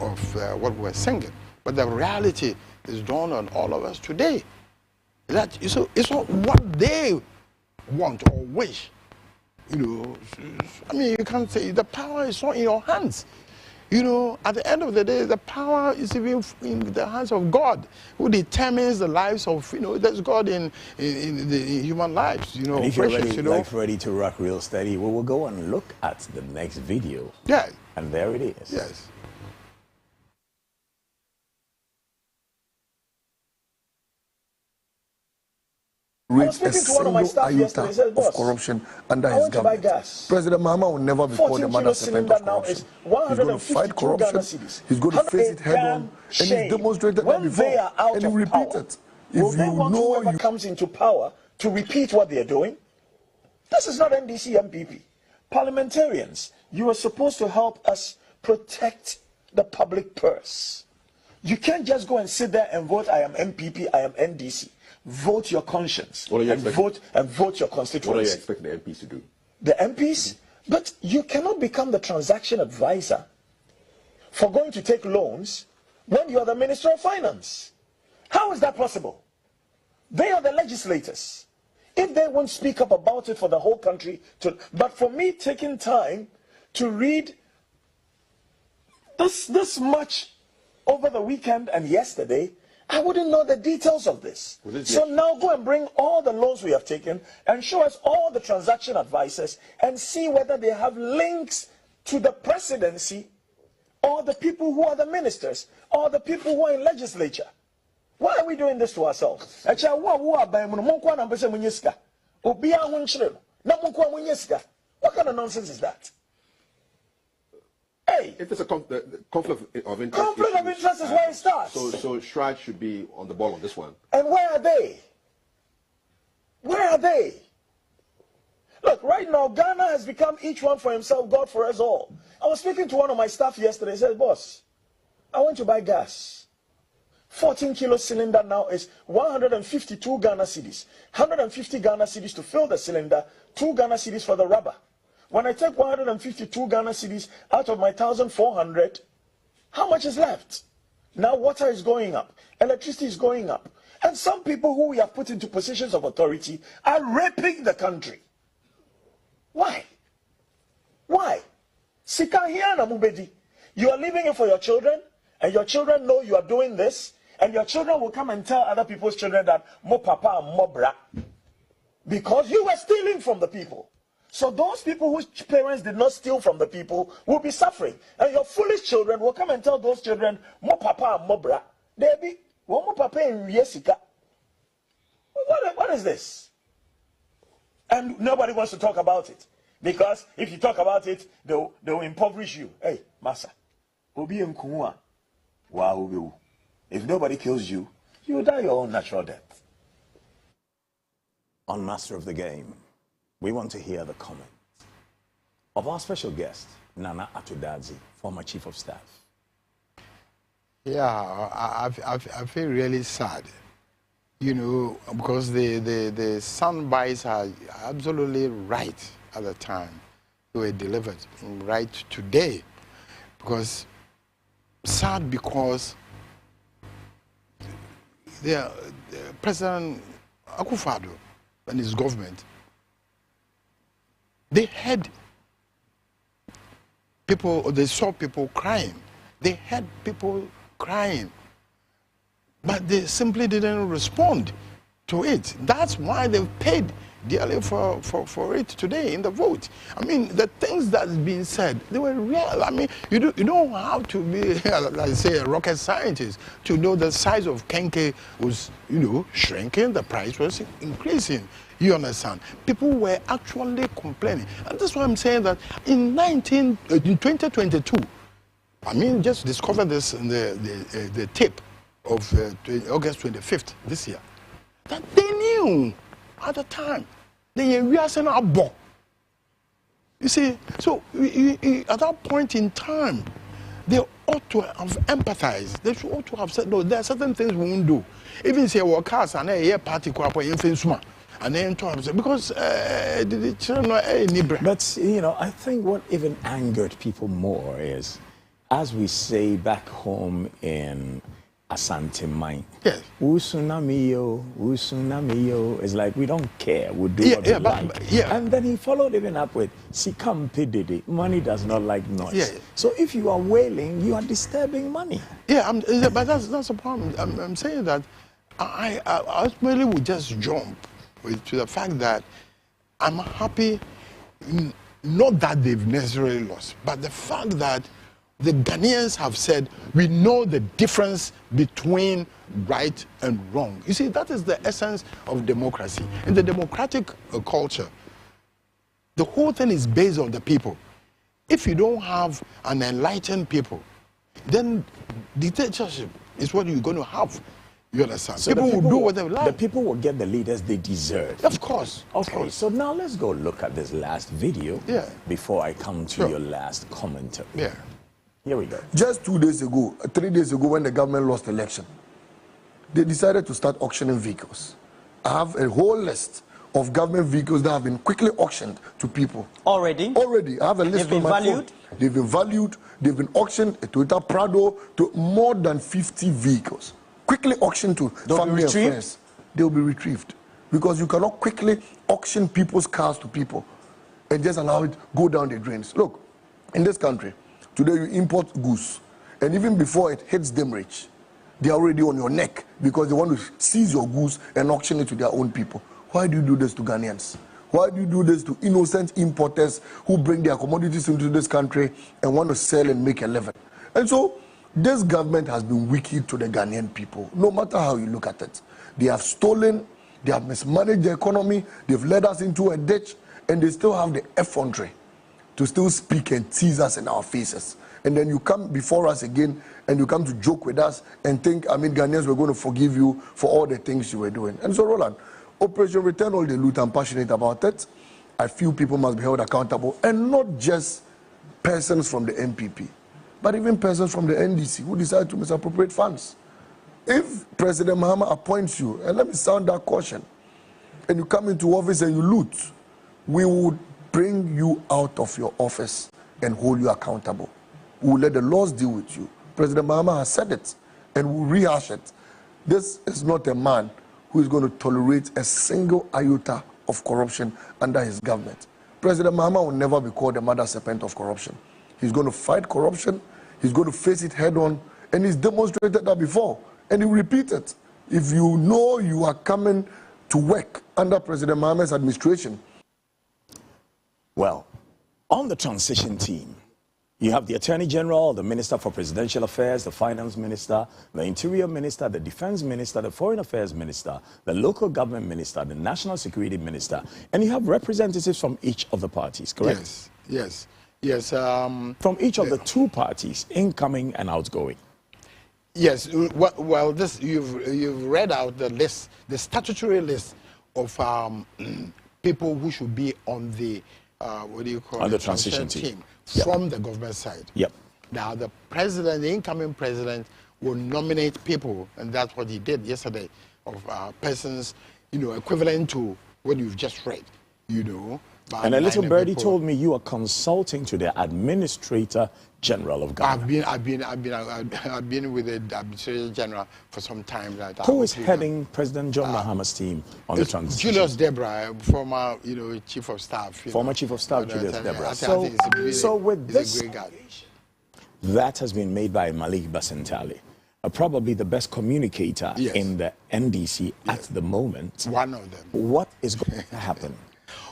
of what we were singing. But the reality is dawned on all of us today. That it's not what they want or wish. I mean, you can't say the power is not in your hands. At the end of the day, the power is even in the hands of God, who determines the lives of, there's God in human lives, And if you're ready to rock real steady, we will go and look at the next video. Yeah. And there it is. Yes. Reach a single iota of corruption under his government. President Mahama will never be called a man of serpent of corruption. He's going to fight corruption, he's going to face it head on, and he's demonstrated that before, and he repeated. Will they want whoever comes into power to repeat what they're doing? This is not NDC MPP. Parliamentarians, you are supposed to help us protect the public purse. You can't just go and sit there and vote, I am MPP, I am NDC. Vote your conscience and vote your constituency. What are you expecting the MPs to do? The MPs? But you cannot become the transaction advisor for going to take loans when you are the Minister of Finance. How is that possible? They are the legislators. If they won't speak up about it for the whole country, but for me taking time to read this much over the weekend and yesterday, I wouldn't know the details of this. So now go and bring all the loans we have taken and show us all the transaction advisors and see whether they have links to the presidency or the people who are the ministers or the people who are in legislature. Why are we doing this to ourselves? What kind of nonsense is that? Hey, if it's a conflict of interest, conflict of interest is where it starts. So Stride should be on the ball on this one. And where are they? Where are they? Look, right now Ghana has become each one for himself, God for us all. I was speaking to one of my staff yesterday. He said, "Boss, I want to buy gas. 14-kilo cylinder now is 152 Ghana cedis. 150 Ghana cedis to fill the cylinder, 2 Ghana cedis for the rubber. When I take 152 Ghana cedis out of my 1,400, how much is left? Now water is going up, electricity is going up. And some people who we have put into positions of authority are raping the country. Why? Why? Sikahiana Mubedi. You are leaving it for your children, and your children know you are doing this, and your children will come and tell other people's children that mo papa and mo bra, because you were stealing from the people. So those people whose parents did not steal from the people will be suffering. And your foolish children will come and tell those children, mo papa and mo bra. Debbie, mo papa and yesika. What is this? And nobody wants to talk about it. Because if you talk about it, they'll impoverish you. Hey, Masa. If nobody kills you, you die your own natural death. On Master of the Game, we want to hear the comments of our special guest, Nana Atudadzi, former Chief of Staff. Yeah, I feel really sad, because the sound bites are absolutely right at the time they were delivered, right today. Because sad because the President Akufo-Addo and his government, they had people, they saw people crying. They had people crying. But they simply didn't respond to it. That's why they've paid dearly for it today in the vote. I mean, the things that's been said, they were real. I mean, you don't have to be, like say, a rocket scientist to know the size of Kenke was, shrinking, the price was increasing. You understand? People were actually complaining. And that's why I'm saying that in 2022, I mean, just discovered this in the tape of August 25th this year, that they knew at the time. They were saying, you see, so at that point in time, they ought to have empathized. They should ought to have said, no, there are certain things we won't do. Even say our cars and a party and then because the children are But you know, I think what even angered people more is, as we say back home in Asante Mine, yes, Usunamiyo, it's like we don't care, we'll do what we like. And then he followed even up with Sikam Pididi, money does not like noise. Yeah. So if you are wailing, you are disturbing money. Yeah, but that's a problem. I'm saying that I ultimately would just jump to the fact that I'm happy, not that they've necessarily lost, but the fact that the Ghanaians have said, we know the difference between right and wrong. You see, that is the essence of democracy. In the democratic culture, the whole thing is based on the people. If you don't have an enlightened people, then dictatorship is what you're going to have. You understand? So people will do what they like. The people will get the leaders they deserve. Of course. Okay, so now let's go look at this last video before I come to your last commentary. Yeah. Here we go. Just 2 days ago, 3 days ago, when the government lost the election, they decided to start auctioning vehicles. I have a whole list of government vehicles that have been quickly auctioned to people. Already? Already. I have a list on my phone. They've been valued. They've been auctioned, a Toyota Prado, to more than 50 vehicles. Quickly auctioned to family and friends. They'll be retrieved. Because you cannot quickly auction people's cars to people and just allow it go down the drains. Look, in this country, today you import goods, and even before it hits them rich, they are already on your neck because they want to seize your goods and auction it to their own people. Why do you do this to Ghanaians? Why do you do this to innocent importers who bring their commodities into this country and want to sell and make a living? And so, this government has been wicked to the Ghanaian people, no matter how you look at it. They have stolen, they have mismanaged the economy, they've led us into a ditch, and they still have the effrontery to still speak and tease us in our faces. And then you come before us again and you come to joke with us and think, Ghanaians, we're going to forgive you for all the things you were doing. And so, Roland, Operation Return All the Loot, I'm passionate about it. I feel people must be held accountable, and not just persons from the MPP, but even persons from the NDC who decide to misappropriate funds. If President Mahama appoints you, and let me sound that caution, and you come into office and you loot, we would bring you out of your office and hold you accountable. We will let the laws deal with you. President Mahama has said it, and we'll rehash it. This is not a man who is going to tolerate a single iota of corruption under his government. President Mahama will never be called the mother serpent of corruption. He's going to fight corruption, he's going to face it head on, and he's demonstrated that before, and he will repeat it. If you know you are coming to work under President Mahama's administration. Well, on the transition team, you have the Attorney General, the Minister for Presidential Affairs, the Finance Minister, the Interior Minister, the Defense Minister, the Foreign Affairs Minister, the Local Government Minister, the National Security Minister, and you have representatives from each of the parties, correct? Yes. From each of the two parties, incoming and outgoing. Yes. Well, this you've read out the list, the statutory list of people who should be on the on the transition team. From the government side. Yep. Now the president, the incoming president, will nominate people, and that's what he did yesterday, of persons, equivalent to what you've just read, And a little birdie told me you are consulting to the Administrator General of Ghana. I've been with the Administrator General for some time. Who is heading President John Mahama's team on the transition? Julius Debra, former, Chief of Staff. Former Chief of Staff Julius Debra. So with this, a great guy. That has been made by Malik Basentali, probably the best communicator in the NDC at the moment. One of them. What is going to happen?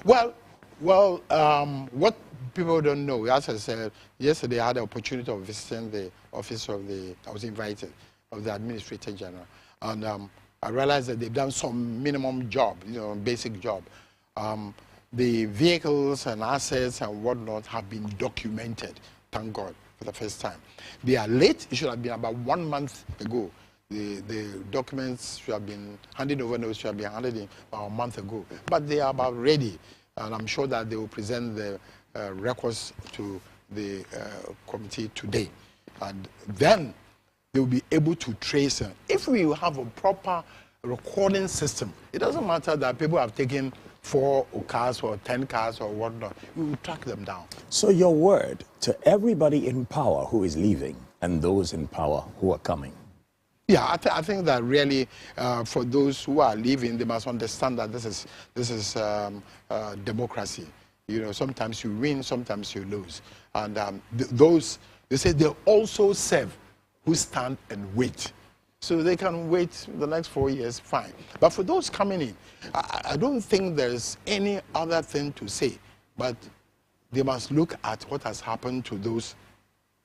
Well, what people don't know, as I said, yesterday I had the opportunity of visiting the office of I was invited, of the Administrator General. And I realized that they've done some minimum job, basic job. The vehicles and assets and whatnot have been documented, thank God, for the first time. They are late. It should have been about 1 month ago. The documents should have been handed over, those should have been handed in about a month ago. But they are about ready. And I'm sure that they will present the records to the committee today. And then they will be able to trace them. If we have a proper recording system, it doesn't matter that people have taken 4 cars or 10 cars or whatnot, we will track them down. So your word to everybody in power who is leaving and those in power who are coming. Yeah, I think that really for those who are leaving, they must understand that this is democracy. You know, sometimes you win, sometimes you lose. And those, they say they also serve who stand and wait. So they can wait the next 4 years, fine. But for those coming in, I don't think there's any other thing to say, but they must look at what has happened to those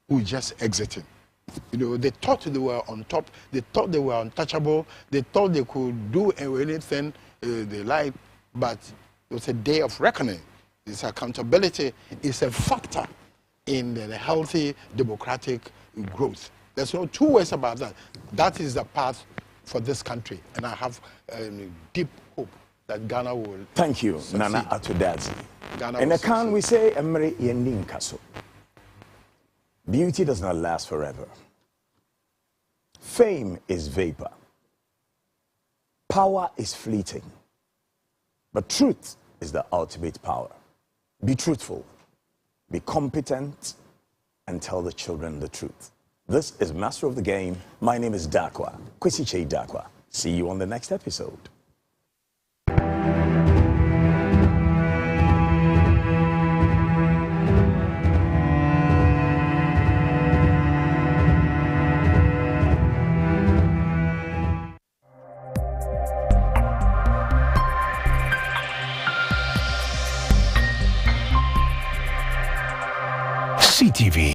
who just exited. You know, they thought they were on top, they thought they were untouchable, they thought they could do anything they liked, but it was a day of reckoning. This accountability is a factor in the healthy democratic growth. There's no two ways about that. That is the path for this country, and I have deep hope that Ghana will. Thank you, succeed. Nana Atudazi. Ghana In will a can succeed. we say, Emre Yendinkaso. Beauty does not last forever. Fame is vapor. Power is fleeting. But truth is the ultimate power. Be truthful, be competent, and tell the children the truth. This is Master of the Game. My name is Dakwa, Kwesi Che Dakwa. See you on the next episode. CTV.